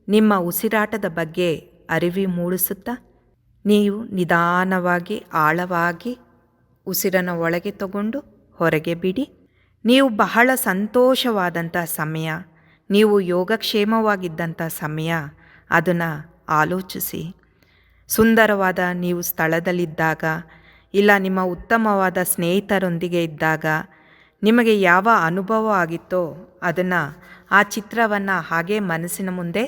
A: ನಿಮ್ಮ ಉಸಿರಾಟದ ಬಗ್ಗೆ ಅರಿವು ಮೂಡಿಸುತ್ತಾ ನೀವು ನಿಧಾನವಾಗಿ ಆಳವಾಗಿ ಉಸಿರನ್ನು ಒಳಗೆ ತಗೊಂಡು ಹೊರಗೆ ಬಿಡಿ. ನೀವು ಬಹಳ ಸಂತೋಷವಾದಂಥ ಸಮಯ, ನೀವು ಯೋಗಕ್ಷೇಮವಾಗಿದ್ದಂಥ ಸಮಯ, ಅದನ್ನು ಆಲೋಚಿಸಿ. ಸುಂದರವಾದ ನೀವು ಸ್ಥಳದಲ್ಲಿದ್ದಾಗ, ಇಲ್ಲ ನಿಮ್ಮ ಉತ್ತಮವಾದ ಸ್ನೇಹಿತರೊಂದಿಗೆ ಇದ್ದಾಗ ನಿಮಗೆ ಯಾವ ಅನುಭವ ಆಗಿತ್ತೋ ಅದನ್ನು, ಆ ಚಿತ್ರವನ್ನು ಹಾಗೆ ಮನಸ್ಸಿನ ಮುಂದೆ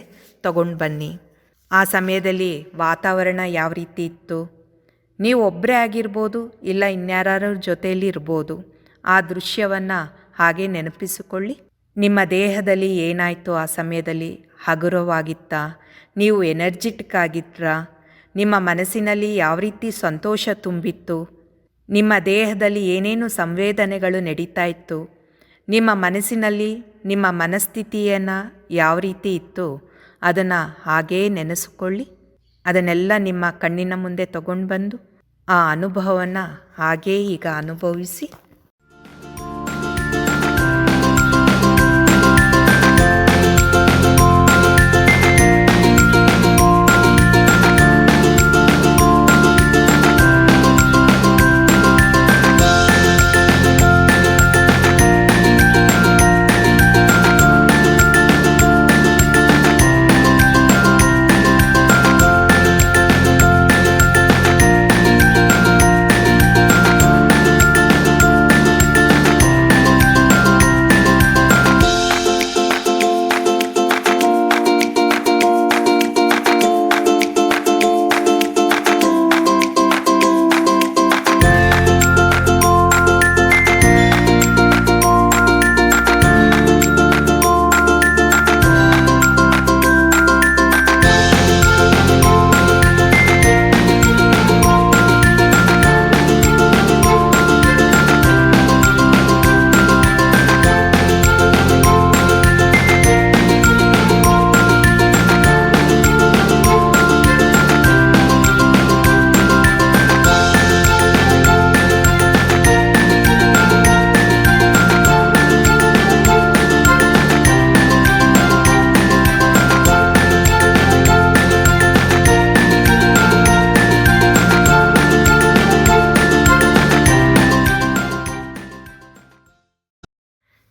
A: ತಗೊಂಡು ಬನ್ನಿ. ಆ ಸಮಯದಲ್ಲಿ ವಾತಾವರಣ ಯಾವ ರೀತಿ ಇತ್ತು, ನೀವು ಒಬ್ಬರೇ ಆಗಿರ್ಬೋದು, ಇಲ್ಲ ಇನ್ಯಾರ ಜೊತೆಯಲ್ಲಿ ಇರ್ಬೋದು. ಆ ದೃಶ್ಯವನ್ನು ಹಾಗೆ ನೆನಪಿಸಿಕೊಳ್ಳಿ. ನಿಮ್ಮ ದೇಹದಲ್ಲಿ ಏನಾಯಿತು ಆ ಸಮಯದಲ್ಲಿ? ಹಗುರವಾಗಿತ್ತಾ? ನೀವು ಎನರ್ಜಿಟಿಕ್ ಆಗಿದ್ರಾ? ನಿಮ್ಮ ಮನಸ್ಸಿನಲ್ಲಿ ಯಾವ ರೀತಿ ಸಂತೋಷ ತುಂಬಿತ್ತು? ನಿಮ್ಮ ದೇಹದಲ್ಲಿ ಏನೇನು ಸಂವೇದನೆಗಳು ನಡೀತಾ ಇತ್ತು? ನಿಮ್ಮ ಮನಸ್ಸಿನಲ್ಲಿ ನಿಮ್ಮ ಮನಸ್ಥಿತಿಯನ್ನು ಯಾವ ರೀತಿ ಇತ್ತು ಅದನ್ನು ಹಾಗೇ ನೆನೆಸಿಕೊಳ್ಳಿ. ಅದನ್ನೆಲ್ಲ ನಿಮ್ಮ ಕಣ್ಣಿನ ಮುಂದೆ ತಗೊಂಡು ಬಂದು ಆ ಅನುಭವವನ್ನು ಹಾಗೇ ಈಗ ಅನುಭವಿಸಿ.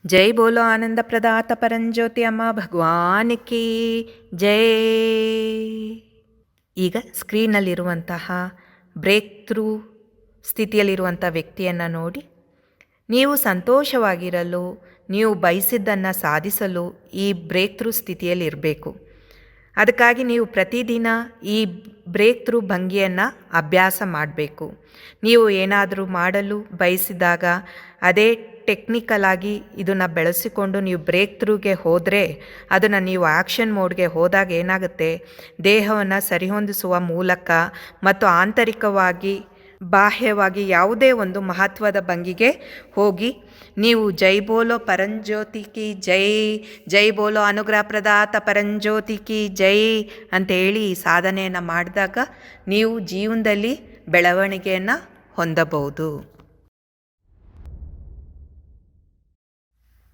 A: ಜೈ ಬೋಲೋ ಆನಂದ ಪ್ರದಾತ ಪರಂಜ್ಯೋತಿ ಅಮ್ಮ ಭಗವಾನ್ ಕಿ ಜೈ. ಈಗ ಸ್ಕ್ರೀನಲ್ಲಿರುವಂತಹ ಬ್ರೇಕ್ ಥ್ರೂ ಸ್ಥಿತಿಯಲ್ಲಿರುವಂಥ ವ್ಯಕ್ತಿಯನ್ನು ನೋಡಿ, ನೀವು ಸಂತೋಷವಾಗಿರಲು, ನೀವು ಬಯಸಿದ್ದನ್ನು ಸಾಧಿಸಲು ಈ ಬ್ರೇಕ್ ಥ್ರೂ ಸ್ಥಿತಿಯಲ್ಲಿರಬೇಕು. ಅದಕ್ಕಾಗಿ ನೀವು ಪ್ರತಿದಿನ ಈ ಬ್ರೇಕ್ ಥ್ರೂ ಭಂಗಿಯನ್ನು ಅಭ್ಯಾಸ ಮಾಡಬೇಕು. ನೀವು ಏನಾದರೂ ಮಾಡಲು ಬಯಸಿದಾಗ ಅದೇ ಟೆಕ್ನಿಕಲಾಗಿ ಇದನ್ನು ಬೆಳೆಸಿಕೊಂಡು ನೀವು ಬ್ರೇಕ್ ಥ್ರೂಗೆ ಹೋದರೆ, ಅದನ್ನು ನೀವು ಆ್ಯಕ್ಷನ್ ಮೋಡ್ಗೆ ಹೋದಾಗ ಏನಾಗುತ್ತೆ, ದೇಹವನ್ನು ಸರಿಹೊಂದಿಸುವ ಮೂಲಕ ಮತ್ತು ಆಂತರಿಕವಾಗಿ ಬಾಹ್ಯವಾಗಿ ಯಾವುದೇ ಒಂದು ಮಹತ್ವದ ಭಂಗಿಗೆ ಹೋಗಿ ನೀವು ಜೈ ಬೋಲೋ ಪರಂಜ್ಯೋತಿ ಕಿ ಜೈ, ಜೈ ಬೋಲೋ ಅನುಗ್ರಹ ಪ್ರದಾತ ಪರಂಜ್ಯೋತಿ ಕಿ ಜೈ ಅಂತೇಳಿ ಈ ಸಾಧನೆಯನ್ನು ಮಾಡಿದಾಗ ನೀವು ಜೀವನದಲ್ಲಿ ಬೆಳವಣಿಗೆಯನ್ನು ಹೊಂದಬಹುದು.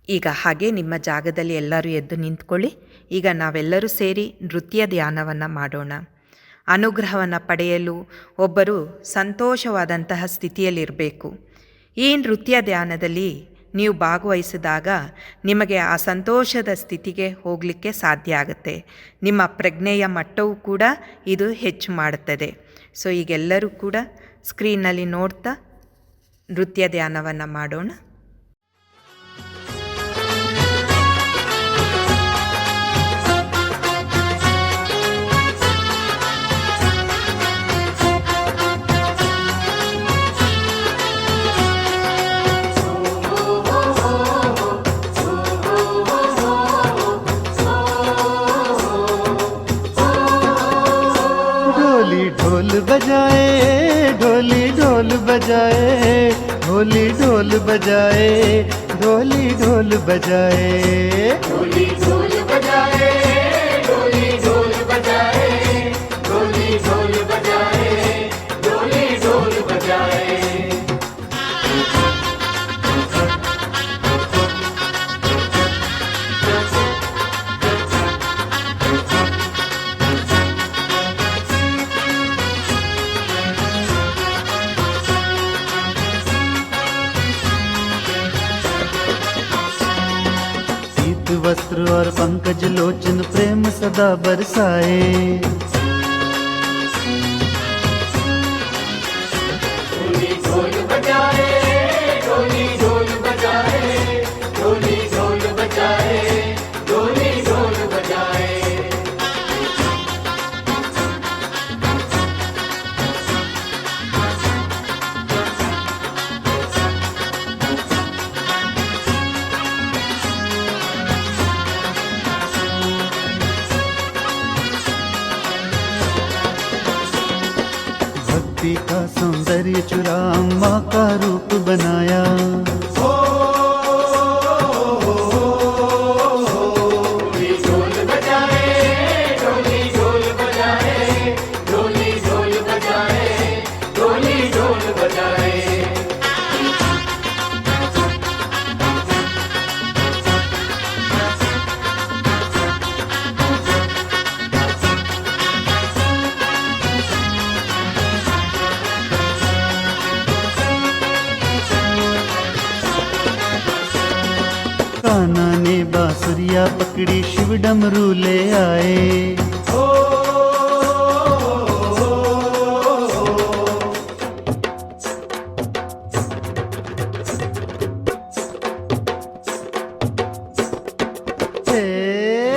A: ಈಗ ಹಾಗೆ ನಿಮ್ಮ ಜಾಗದಲ್ಲಿ ಎಲ್ಲರೂ ಎದ್ದು ನಿಂತ್ಕೊಳ್ಳಿ. ಈಗ ನಾವೆಲ್ಲರೂ ಸೇರಿ ನೃತ್ಯ ಧ್ಯಾನವನ್ನು ಮಾಡೋಣ. ಅನುಗ್ರಹವನ್ನು ಪಡೆಯಲು ಒಬ್ಬರು ಸಂತೋಷವಾದಂತಹ ಸ್ಥಿತಿಯಲ್ಲಿರಬೇಕು. ಈ ನೃತ್ಯ ಧ್ಯಾನದಲ್ಲಿ ನೀವು ಭಾಗವಹಿಸಿದಾಗ ನಿಮಗೆ ಆ ಸಂತೋಷದ ಸ್ಥಿತಿಗೆ ಹೋಗಲಿಕ್ಕೆ ಸಾಧ್ಯ ಆಗುತ್ತೆ. ನಿಮ್ಮ ಪ್ರಜ್ಞೆಯ ಮಟ್ಟವೂ ಕೂಡ ಇದು ಹೆಚ್ಚು ಮಾಡುತ್ತದೆ. ಸೊ ಈಗೆಲ್ಲರೂ ಕೂಡ ಸ್ಕ್ರೀನ್ನಲ್ಲಿ ನೋಡ್ತಾ ನೃತ್ಯ ಧ್ಯಾನವನ್ನು ಮಾಡೋಣ.
C: ढोल बजाए, ढोली ढोल बजाए, ढोली ढोल बजाए, ढोली ढोल बजाए, ढोली ढोल बजाए, ढोली ढोल बजाए, ढोली ढोल बजाए, ढोली ढोल बजाए. वस्त्र और पंकज लोचन प्रेम सदा बरसाए, ढोली ढोल बजाए, ढोली ढोल बजाए, ढोली ढोल बजाए, ढोली ढोल बजाए. भक्ति का सौंदर्य चुरा अम्मा का रूप बनाया, ढोली ढोल बजाए, ढोली ढोल बजाए, ढोली ढोल बजाए, ढोली ढोल बजाए. कान्हा ने बांसुरिया पकड़ी शिव डमरू ले आए,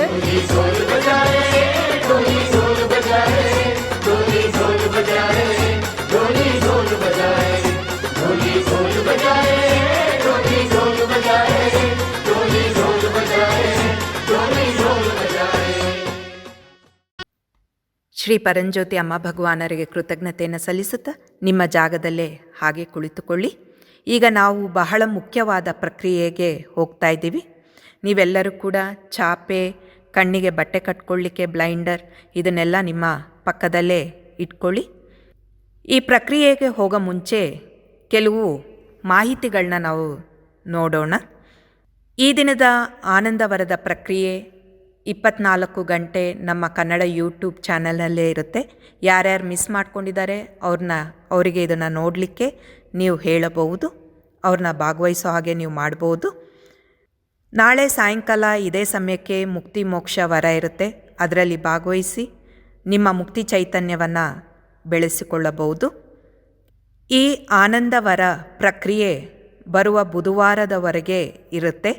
C: ढोली ढोल बजाए, ढोली ढोल बजाए, ढोली ढोल बजाए, ढोली ढोल बजाए, ढोली ढोल बजाए, ढोली ढोल बजाए, ढोली ढोल बजाए, ढोली ढोल बजाए.
A: ಶ್ರೀ ಪರಂಜ್ಯೋತಿ ಅಮ್ಮ ಭಗವಾನರಿಗೆ ಕೃತಜ್ಞತೆಯನ್ನು ಸಲ್ಲಿಸುತ್ತಾ ನಿಮ್ಮ ಜಾಗದಲ್ಲೇ ಹಾಗೆ ಕುಳಿತುಕೊಳ್ಳಿ. ಈಗ ನಾವು ಬಹಳ ಮುಖ್ಯವಾದ ಪ್ರಕ್ರಿಯೆಗೆ ಹೋಗ್ತಾ ಇದ್ದೀವಿ. ನೀವೆಲ್ಲರೂ ಕೂಡ ಚಾಪೆ, ಕಣ್ಣಿಗೆ ಬಟ್ಟೆ ಕಟ್ಕೊಳ್ಳಿಕ್ಕೆ ಬ್ಲೈಂಡರ್ ಇದನ್ನೆಲ್ಲ ನಿಮ್ಮ ಪಕ್ಕದಲ್ಲೇ ಇಟ್ಕೊಳ್ಳಿ. ಈ ಪ್ರಕ್ರಿಯೆಗೆ ಹೋಗೋ ಮುಂಚೆ ಕೆಲವು ಮಾಹಿತಿಗಳನ್ನ ನಾವು ನೋಡೋಣ. ಈ ದಿನದ ಆನಂದವರದ ಪ್ರಕ್ರಿಯೆ 24 ಗಂಟೆ ನಮ್ಮ ಕನ್ನಡ ಯೂಟ್ಯೂಬ್ ಚಾನಲ್ನಲ್ಲೇ ಇರುತ್ತೆ. ಯಾರ್ಯಾರು ಮಿಸ್ ಮಾಡ್ಕೊಂಡಿದ್ದಾರೆ ಅವರಿಗೆ ಇದನ್ನು ನೋಡಲಿಕ್ಕೆ ನೀವು ಹೇಳಬಹುದು, ಅವ್ರನ್ನ ಭಾಗವಹಿಸೋ ಹಾಗೆ ನೀವು ಮಾಡ್ಬೋದು. ನಾಳೆ ಸಾಯಂಕಾಲ ಇದೇ ಸಮಯಕ್ಕೆ ಮುಕ್ತಿ ಮೋಕ್ಷ ವರ ಇರುತ್ತೆ. ಅದರಲ್ಲಿ ಭಾಗವಹಿಸಿ ನಿಮ್ಮ ಮುಕ್ತಿ ಚೈತನ್ಯವನ್ನು ಬೆಳೆಸಿಕೊಳ್ಳಬಹುದು. ಈ ಆನಂದವರ ಪ್ರಕ್ರಿಯೆ ಬರುವ ಬುಧವಾರದವರೆಗೆ ಇರುತ್ತೆ.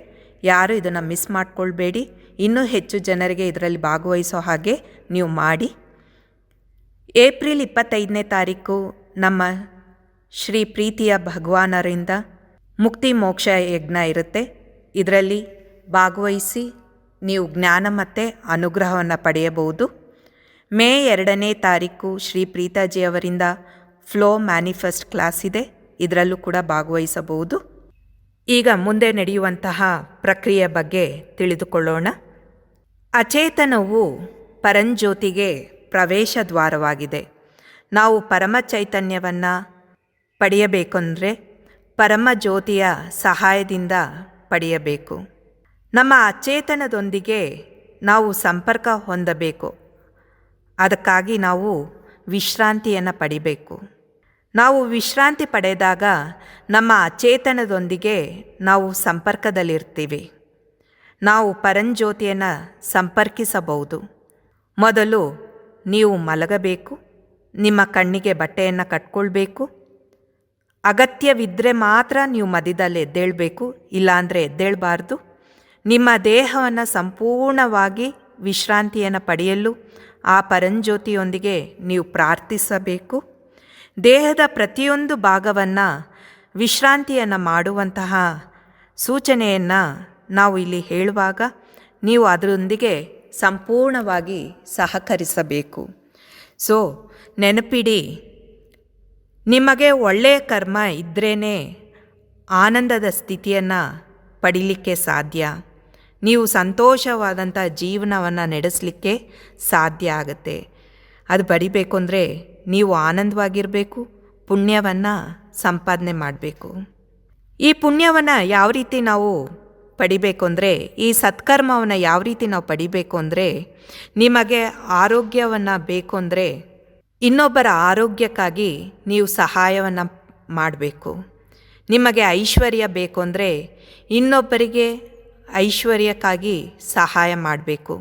A: ಯಾರು ಇದನ್ನು ಮಿಸ್ ಮಾಡಿಕೊಳ್ಬೇಡಿ. ಇನ್ನೂ ಹೆಚ್ಚು ಜನರಿಗೆ ಇದರಲ್ಲಿ ಭಾಗವಹಿಸೋ ಹಾಗೆ ನೀವು ಮಾಡಿ. ಏಪ್ರಿಲ್ 25ನೇ ತಾರೀಕು ನಮ್ಮ ಶ್ರೀ ಪ್ರೀತಿಯ ಭಗವಾನರಿಂದ ಮುಕ್ತಿ ಮೋಕ್ಷ ಯಜ್ಞ ಇರುತ್ತೆ. ಇದರಲ್ಲಿ ಭಾಗವಹಿಸಿ ನೀವು ಜ್ಞಾನ ಮತ್ತು ಅನುಗ್ರಹವನ್ನು ಪಡೆಯಬಹುದು. ಮೇ 2ನೇ ತಾರೀಕು ಶ್ರೀ ಪ್ರೀತಾಜಿಯವರಿಂದ ಫ್ಲೋ ಮ್ಯಾನಿಫೆಸ್ಟ್ ಕ್ಲಾಸ್ ಇದೆ, ಇದರಲ್ಲೂ ಕೂಡ ಭಾಗವಹಿಸಬಹುದು. ಈಗ ಮುಂದೆ ನಡೆಯುವಂತಹ ಪ್ರಕ್ರಿಯೆ ಬಗ್ಗೆ ತಿಳಿದುಕೊಳ್ಳೋಣ. ಅಚೇತನವು ಪರಂಜ್ಯೋತಿಗೆ ಪ್ರವೇಶ ದ್ವಾರವಾಗಿದೆ. ನಾವು ಪರಮ ಚೈತನ್ಯವನ್ನು ಪಡೆಯಬೇಕೆಂದರೆ ಪರಮಜ್ಯೋತಿಯ ಸಹಾಯದಿಂದ ಪಡೆಯಬೇಕು. ನಮ್ಮ ಅಚೇತನದೊಂದಿಗೆ ನಾವು ಸಂಪರ್ಕ ಹೊಂದಬೇಕು. ಅದಕ್ಕಾಗಿ ನಾವು ವಿಶ್ರಾಂತಿಯನ್ನು ಪಡಿಬೇಕು. ನಾವು ವಿಶ್ರಾಂತಿ ಪಡೆದಾಗ ನಮ್ಮ ಅಚೇತನದೊಂದಿಗೆ ನಾವು ಸಂಪರ್ಕದಲ್ಲಿರ್ತೀವಿ. ನಾವು ಪರಂಜ್ಯೋತಿಯನ್ನು ಸಂಪರ್ಕಿಸಬಹುದು. ಮೊದಲು ನೀವು ಮಲಗಬೇಕು. ನಿಮ್ಮ ಕಣ್ಣಿಗೆ ಬಟ್ಟೆಯನ್ನು ಕಟ್ಕೊಳ್ಬೇಕು. ಅಗತ್ಯವಿದ್ದರೆ ಮಾತ್ರ ನೀವು ಮಧ್ಯದಲ್ಲಿ ಎದ್ದೇಳಬೇಕು, ಇಲ್ಲಾಂದರೆ ಎದ್ದೇಳಬಾರ್ದು. ನಿಮ್ಮ ದೇಹವನ್ನು ಸಂಪೂರ್ಣವಾಗಿ ವಿಶ್ರಾಂತಿಯನ್ನು ಪಡೆಯಲು ಆ ಪರಂಜ್ಯೋತಿಯೊಂದಿಗೆ ನೀವು ಪ್ರಾರ್ಥಿಸಬೇಕು. ದೇಹದ ಪ್ರತಿಯೊಂದು ಭಾಗವನ್ನು ವಿಶ್ರಾಂತಿಯನ್ನು ಮಾಡುವಂತಹ ಸೂಚನೆಯನ್ನು ನಾವು ಇಲ್ಲಿ ಹೇಳುವಾಗ ನೀವು ಅದರೊಂದಿಗೆ ಸಂಪೂರ್ಣವಾಗಿ ಸಹಕರಿಸಬೇಕು. ಸೊ ನೆನಪಿಡಿ, ನಿಮಗೆ ಒಳ್ಳೆಯ ಕರ್ಮ ಇದ್ರೇ ಆನಂದದ ಸ್ಥಿತಿಯನ್ನು ಪಡೀಲಿಕ್ಕೆ ಸಾಧ್ಯ. ನೀವು ಸಂತೋಷವಾದಂಥ ಜೀವನವನ್ನು ನಡೆಸಲಿಕ್ಕೆ ಸಾಧ್ಯ ಆಗುತ್ತೆ. ಅದು ಪಡಿಬೇಕು ಅಂದರೆ ನೀವು ಆನಂದವಾಗಿರಬೇಕು, ಪುಣ್ಯವನ್ನು ಸಂಪಾದನೆ ಮಾಡಬೇಕು. ಈ ಪುಣ್ಯವನ್ನು ಯಾವ ರೀತಿ ನಾವು ಪಡಿಬೇಕು ಅಂದರೆ, ಈ ಸತ್ಕರ್ಮವನ್ನು ಯಾವ ರೀತಿ ನಾವು ಪಡಿಬೇಕು ಅಂದರೆ, ನಿಮಗೆ ಆರೋಗ್ಯವನ್ನು ಬೇಕು ಅಂದರೆ ಇನ್ನೊಬ್ಬರ ಆರೋಗ್ಯಕ್ಕಾಗಿ ನೀವು ಸಹಾಯವನ್ನು ಮಾಡಬೇಕು. ನಿಮಗೆ ಐಶ್ವರ್ಯ ಬೇಕು ಅಂದರೆ ಇನ್ನೊಬ್ಬರಿಗೆ ಐಶ್ವರ್ಯಕ್ಕಾಗಿ ಸಹಾಯ ಮಾಡಬೇಕು.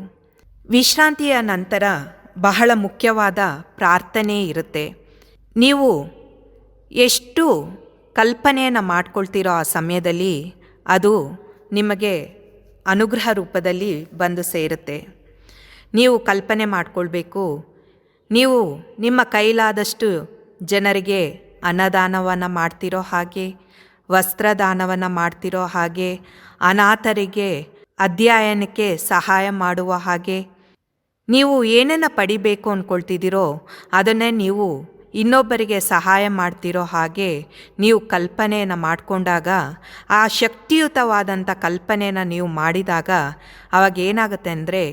A: ವಿಶ್ರಾಂತಿಯ ನಂತರ ಬಹಳ ಮುಖ್ಯವಾದ ಪ್ರಾರ್ಥನೆ ಇರುತ್ತೆ. ನೀವು ಎಷ್ಟು ಕಲ್ಪನೆಯನ್ನು ಮಾಡ್ಕೊಳ್ತೀರೋ ಆ ಸಮಯದಲ್ಲಿ ಅದು ನಿಮಗೆ ಅನುಗ್ರಹ ರೂಪದಲ್ಲಿ ಬಂದು ಸೇರುತ್ತೆ. ನೀವು ಕಲ್ಪನೆ ಮಾಡಿಕೊಳ್ಬೇಕು, ನೀವು ನಿಮ್ಮ ಕೈಲಾದಷ್ಟು ಜನರಿಗೆ ಅನ್ನದಾನವನ್ನು ಮಾಡ್ತಿರೋ ಹಾಗೆ, ವಸ್ತ್ರದಾನವನ್ನು ಮಾಡ್ತಿರೋ ಹಾಗೆ, ಅನಾಥರಿಗೆ ಅಧ್ಯಯನಕ್ಕೆ ಸಹಾಯ ಮಾಡುವ ಹಾಗೆ, ನೀವು ಏನನ್ನು ಪಡಿಬೇಕು ಅಂದ್ಕೊಳ್ತಿದ್ದೀರೋ ಅದನ್ನೇ ನೀವು ಇನ್ನೊಬ್ಬರಿಗೆ ಸಹಾಯ ಮಾಡ್ತಿರೋ ಹಾಗೆ ನೀವು ಕಲ್ಪನೆಯನ್ನು ಮಾಡಿಕೊಂಡಾಗ, ಆ ಶಕ್ತಿಯುತವಾದಂಥ ಕಲ್ಪನೆಯನ್ನು ನೀವು ಮಾಡಿದಾಗ ಅವಾಗೇನಾಗುತ್ತೆ ಅಂದರೆ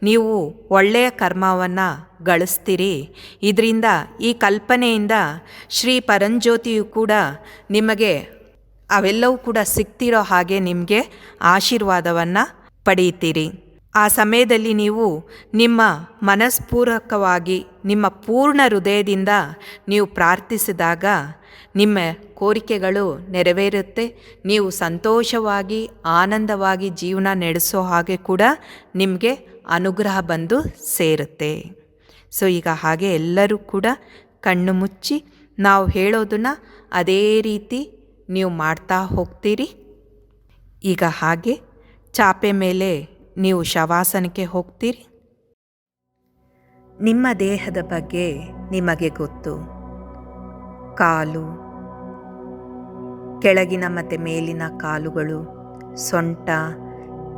A: ನೀವು ಒಳ್ಳೆಯ ಕರ್ಮವನ್ನು ಗಳಿಸ್ತೀರಿ. ಇದರಿಂದ ಈ ಕಲ್ಪನೆಯಿಂದ ಶ್ರೀ ಪರಂಜ್ಯೋತಿಯು ಕೂಡ ನಿಮಗೆ ಅವೆಲ್ಲವೂ ಕೂಡ ಸಿಗ್ತಿರೋ ಹಾಗೆ ನಿಮಗೆ ಆಶೀರ್ವಾದವನ್ನು ಪಡೆಯುತ್ತೀರಿ. ಆ ಸಮಯದಲ್ಲಿ ನೀವು ನಿಮ್ಮ ಮನಸ್ಪೂರ್ವಕವಾಗಿ ನಿಮ್ಮ ಪೂರ್ಣ ಹೃದಯದಿಂದ ನೀವು ಪ್ರಾರ್ಥಿಸಿದಾಗ ನಿಮ್ಮ ಕೋರಿಕೆಗಳು ನೆರವೇರುತ್ತೆ. ನೀವು ಸಂತೋಷವಾಗಿ ಆನಂದವಾಗಿ ಜೀವನ ನಡೆಸೋ ಹಾಗೆ ಕೂಡ ನಿಮಗೆ ಅನುಗ್ರಹ ಬಂದು ಸೇರುತ್ತೆ. ಸೊ ಈಗ ಹಾಗೆ ಎಲ್ಲರೂ ಕೂಡ ಕಣ್ಣು ಮುಚ್ಚಿ ನಾವು ಹೇಳೋದನ್ನು ಅದೇ ರೀತಿ ನೀವು ಮಾಡ್ತಾ ಹೋಗ್ತೀರಿ. ಈಗ ಹಾಗೆ ಚಾಪೆ ಮೇಲೆ ನೀವು ಶವಾಸನಕ್ಕೆ ಹೋಗ್ತೀರಿ. ನಿಮ್ಮ ದೇಹದ ಬಗ್ಗೆ ನಿಮಗೆ ಗೊತ್ತು. ಕಾಲು, ಕೆಳಗಿನ ಮತ್ತು ಮೇಲಿನ ಕಾಲುಗಳು, ಸೊಂಟ,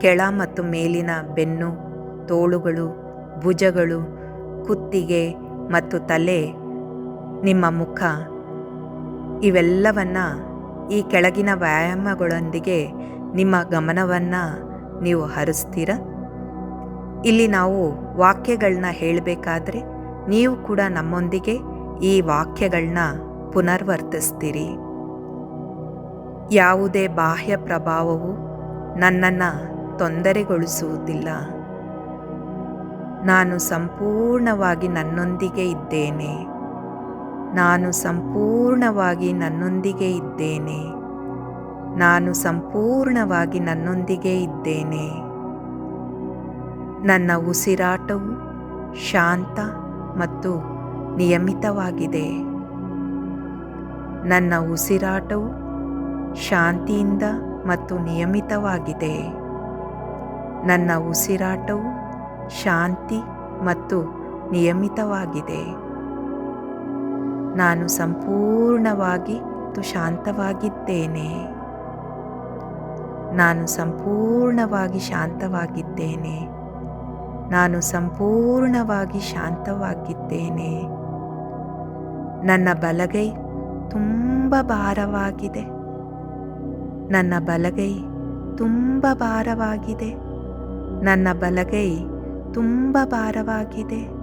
A: ಕೆಳ ಮತ್ತು ಮೇಲಿನ ಬೆನ್ನು, ತೋಳುಗಳು, ಭುಜಗಳು, ಕುತ್ತಿಗೆ ಮತ್ತು ತಲೆ, ನಿಮ್ಮ ಮುಖ, ಇವೆಲ್ಲವನ್ನು ಈ ಕೆಳಗಿನ ವ್ಯಾಯಾಮಗಳೊಂದಿಗೆ ನಿಮ್ಮ ಗಮನವನ್ನು ನೀವು ಹರಿಸ್ತೀರ. ಇಲ್ಲಿ ನಾವು ವಾಕ್ಯಗಳನ್ನ ಹೇಳಬೇಕಾದ್ರೆ ನೀವು ಕೂಡ ನಮ್ಮೊಂದಿಗೆ ಈ ವಾಕ್ಯಗಳನ್ನ ಪುನರ್ವರ್ತಿಸ್ತೀರಿ. ಯಾವುದೇ ಬಾಹ್ಯ ಪ್ರಭಾವವು ನನ್ನನ್ನು ತೊಂದರೆಗೊಳಿಸುವುದಿಲ್ಲ. ನಾನು ಸಂಪೂರ್ಣವಾಗಿ ನನ್ನೊಂದಿಗೆ ಇದ್ದೇನೆ. ನಾನು ಸಂಪೂರ್ಣವಾಗಿ ನನ್ನೊಂದಿಗೆ ಇದ್ದೇನೆ. ನಾನು ಸಂಪೂರ್ಣವಾಗಿ ನನ್ನೊಂದಿಗೆ ಇದ್ದೇನೆ. ನನ್ನ ಉಸಿರಾಟವು ಶಾಂತ ಮತ್ತು ನಿಯಮಿತವಾಗಿದೆ. ನನ್ನ ಉಸಿರಾಟವು ಶಾಂತಿಯಿಂದ ಮತ್ತು ನಿಯಮಿತವಾಗಿದೆ. ನನ್ನ ಉಸಿರಾಟವು ಶಾಂತಿ ಮತ್ತು ನಿಯಮಿತವಾಗಿದೆ. ನಾನು ಸಂಪೂರ್ಣವಾಗಿ ಶಾಂತವಾಗಿದ್ದೇನೆ. ನಾನು ಸಂಪೂರ್ಣವಾಗಿ ಶಾಂತವಾಗಿದ್ದೇನೆ. ನಾನು ಸಂಪೂರ್ಣವಾಗಿ ಶಾಂತವಾಗಿದ್ದೇನೆ. ನನ್ನ ಬಲಗೈ ತುಂಬ ಭಾರವಾಗಿದೆ. ನನ್ನ ಬಲಗೈ ತುಂಬ ಭಾರವಾಗಿದೆ. ನನ್ನ ಬಲಗೈ ತುಂಬ ಭಾರವಾಗಿದೆ.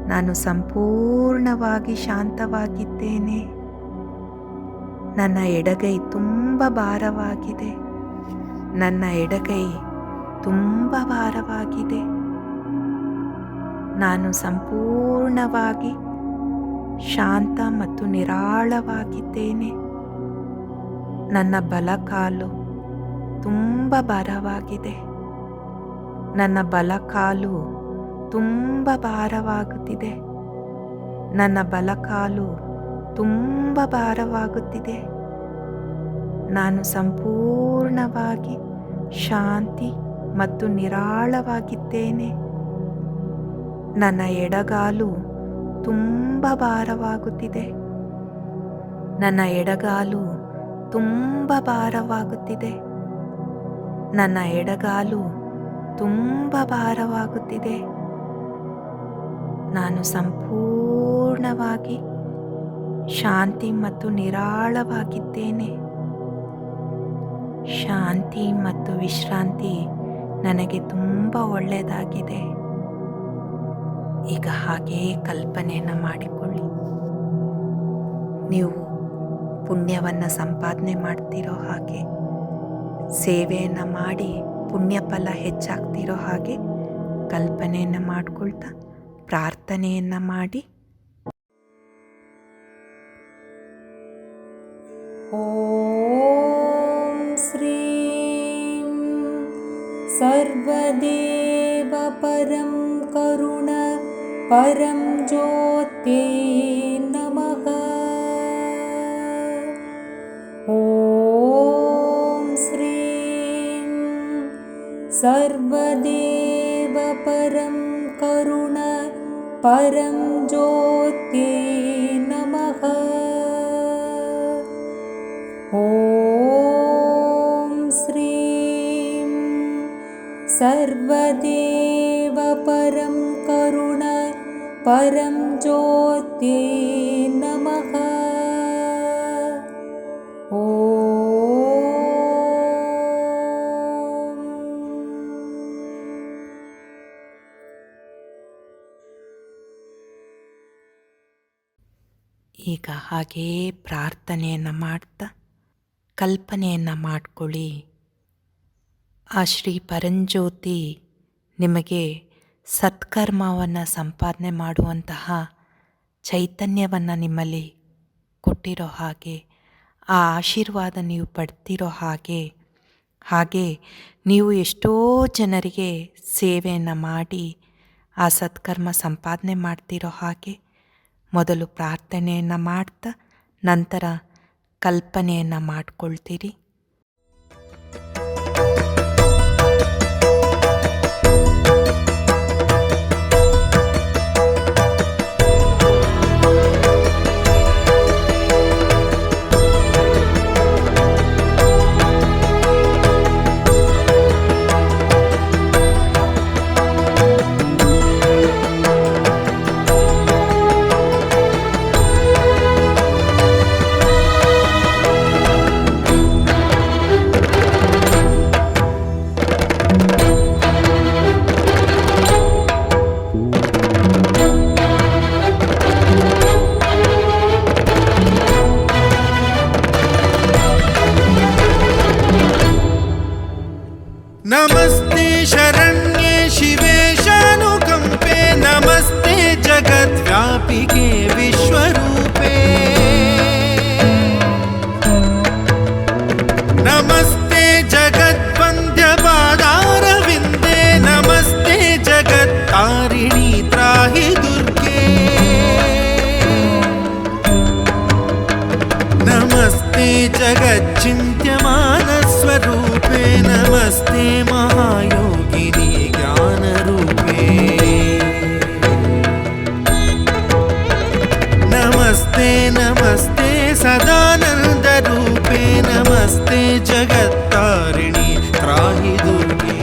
A: ನಾನು ಸಂಪೂರ್ಣವಾಗಿ ಶಾಂತವಾಗಿದ್ದೇನೆ. ನನ್ನ ಎಡಗೈ ತುಂಬ ಭಾರವಾಗಿದೆ. ನನ್ನ ಎಡಗೈ ತುಂಬ ಭಾರವಾಗಿದೆ. ನಾನು ಸಂಪೂರ್ಣವಾಗಿ ಶಾಂತ ಮತ್ತು ನಿರಾಳವಾಗಿದ್ದೇನೆ. ನನ್ನ ಬಲಕಾಲು ತುಂಬ ಭಾರವಾಗಿದೆ. ನನ್ನ ಬಲಕಾಲು ತುಂಬ ಭಾರವಾಗುತ್ತಿದೆ. ನನ್ನ ಬಲಕಾಲು ತುಂಬ ಭಾರವಾಗುತ್ತಿದೆ. ನಾನು ಸಂಪೂರ್ಣವಾಗಿ ಶಾಂತಿ ಮತ್ತು ನಿರಾಳವಾಗಿದ್ದೇನೆ. ನನ್ನ ಎಡಗಾಲು ತುಂಬ ಭಾರವಾಗುತ್ತಿದೆ. ನನ್ನ ಎಡಗಾಲು ತುಂಬ ಭಾರವಾಗುತ್ತಿದೆ. ನನ್ನ ಎಡಗಾಲು ತುಂಬ ಭಾರವಾಗುತ್ತಿದೆ. ನಾನು ಸಂಪೂರ್ಣವಾಗಿ ಶಾಂತಿ ಮತ್ತು ನಿರಾಳವಾಗಿದ್ದೇನೆ. ಶಾಂತಿ ಮತ್ತು ವಿಶ್ರಾಂತಿ ನನಗೆ ತುಂಬ ಒಳ್ಳೆಯದಾಗಿದೆ. ಈಗ ಹಾಗೆಯೇ ಕಲ್ಪನೆಯನ್ನು ಮಾಡಿಕೊಳ್ಳಿ. ನೀವು ಪುಣ್ಯವನ್ನು ಸಂಪಾದನೆ ಮಾಡ್ತಿರೋ ಹಾಗೆ, ಸೇವೆಯನ್ನು ಮಾಡಿ ಪುಣ್ಯ ಫಲ ಹೆಚ್ಚಾಗ್ತಿರೋ ಹಾಗೆ ಕಲ್ಪನೆಯನ್ನು ಮಾಡಿಕೊಳ್ತಾ ಪ್ರಾರ್ಥನೆಯನ್ನು ಮಾಡಿ.
B: ಓಂ ಶ್ರೀಂ ಸರ್ವದೇವ ಪರಂ ಕರುಣ ಪರಂ ಜ್ಯೋತಿ ನಮಃ. ಓಂ ಶ್ರೀಂ ಸರ್ವದೇವ ಪರಂ ಕರುಣ ಪರಂ ಜ್ಯೋತಿ ನಮಃ. ಓಂ ಶ್ರೀಂ ಸರ್ವದೇವ ಪರಂ ಕರುಣ ಪರಂ ಜ್ಯೋತಿ ನಮಃ.
A: ಈಗ ಹಾಗೆಯೇ ಪ್ರಾರ್ಥನೆಯನ್ನು ಮಾಡ್ತಾ ಕಲ್ಪನೆಯನ್ನು ಮಾಡಿಕೊಳ್ಳಿ. ಆ ಶ್ರೀ ಪರಂಜ್ಯೋತಿ ನಿಮಗೆ ಸತ್ಕರ್ಮವನ್ನು ಸಂಪಾದನೆ ಮಾಡುವಂತಹ ಚೈತನ್ಯವನ್ನು ನಿಮ್ಮಲ್ಲಿ ಕೊಟ್ಟಿರೋ ಹಾಗೆ, ಆ ಆಶೀರ್ವಾದ ನೀವು ಪಡ್ತಿರೋ ಹಾಗೆ ನೀವು ಎಷ್ಟೋ ಜನರಿಗೆ ಸೇವೆಯನ್ನು ಮಾಡಿ ಆ ಸತ್ಕರ್ಮ ಸಂಪಾದನೆ ಮಾಡ್ತಿರೋ ಹಾಗೆ ಮೊದಲು ಪ್ರಾರ್ಥನೆಯನ್ನು ಮಾಡ್ತಾ ನಂತರ ಕಲ್ಪನೆಯನ್ನು ಮಾಡಿಕೊಳ್ತೀರಿ.
D: नमस्ते शरण्ये शिवे शानुकंपे, नमस्ते जगद्व्यापिके विश्वरूपे, नमस्ते जगद्वन्द्य पादारविन्दे, नमस्ते जगत्तारिणी त्राहि दुर्गे, नमस्ते जगच्चिन्त्यमानस्वरूपे, नमस्ते महायोगिनी ज्ञानरूपे, नमस्ते नमस्ते सदानन्दरूपे, नमस्ते जगत्तारिणी त्राहि दुर्गे.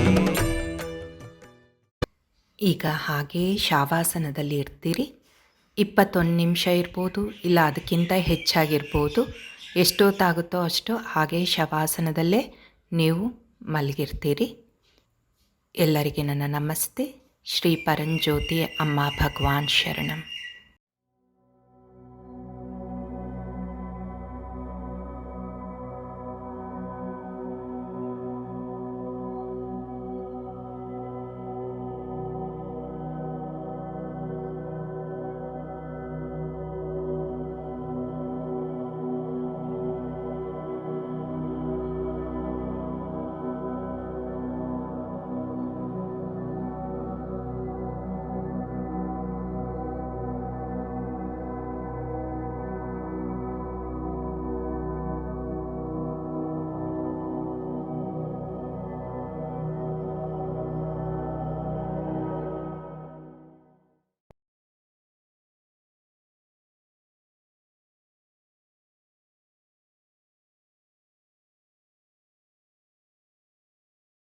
A: ಈಗ ಹಾಗೆ ಶಾವಾಸನದಲ್ಲಿ ಇರ್ತೀರಿ. 21 ನಿಮಿಷ ಇರ್ಬೋದು, ಇಲ್ಲ ಅದಕ್ಕಿಂತ ಹೆಚ್ಚಾಗಿರ್ಬೋದು. ಎಷ್ಟೊತ್ತಾಗುತ್ತೋ ಅಷ್ಟು ಹಾಗೇ ಶವಾಸನದಲ್ಲೇ ನೀವು ಮಲಗಿರ್ತೀರಿ. ಎಲ್ಲರಿಗೆ ನನ್ನ ನಮಸ್ತೆ. ಶ್ರೀ ಪರಂಜ್ಯೋತಿ ಅಮ್ಮ ಭಗವಾನ್ ಶರಣಂ.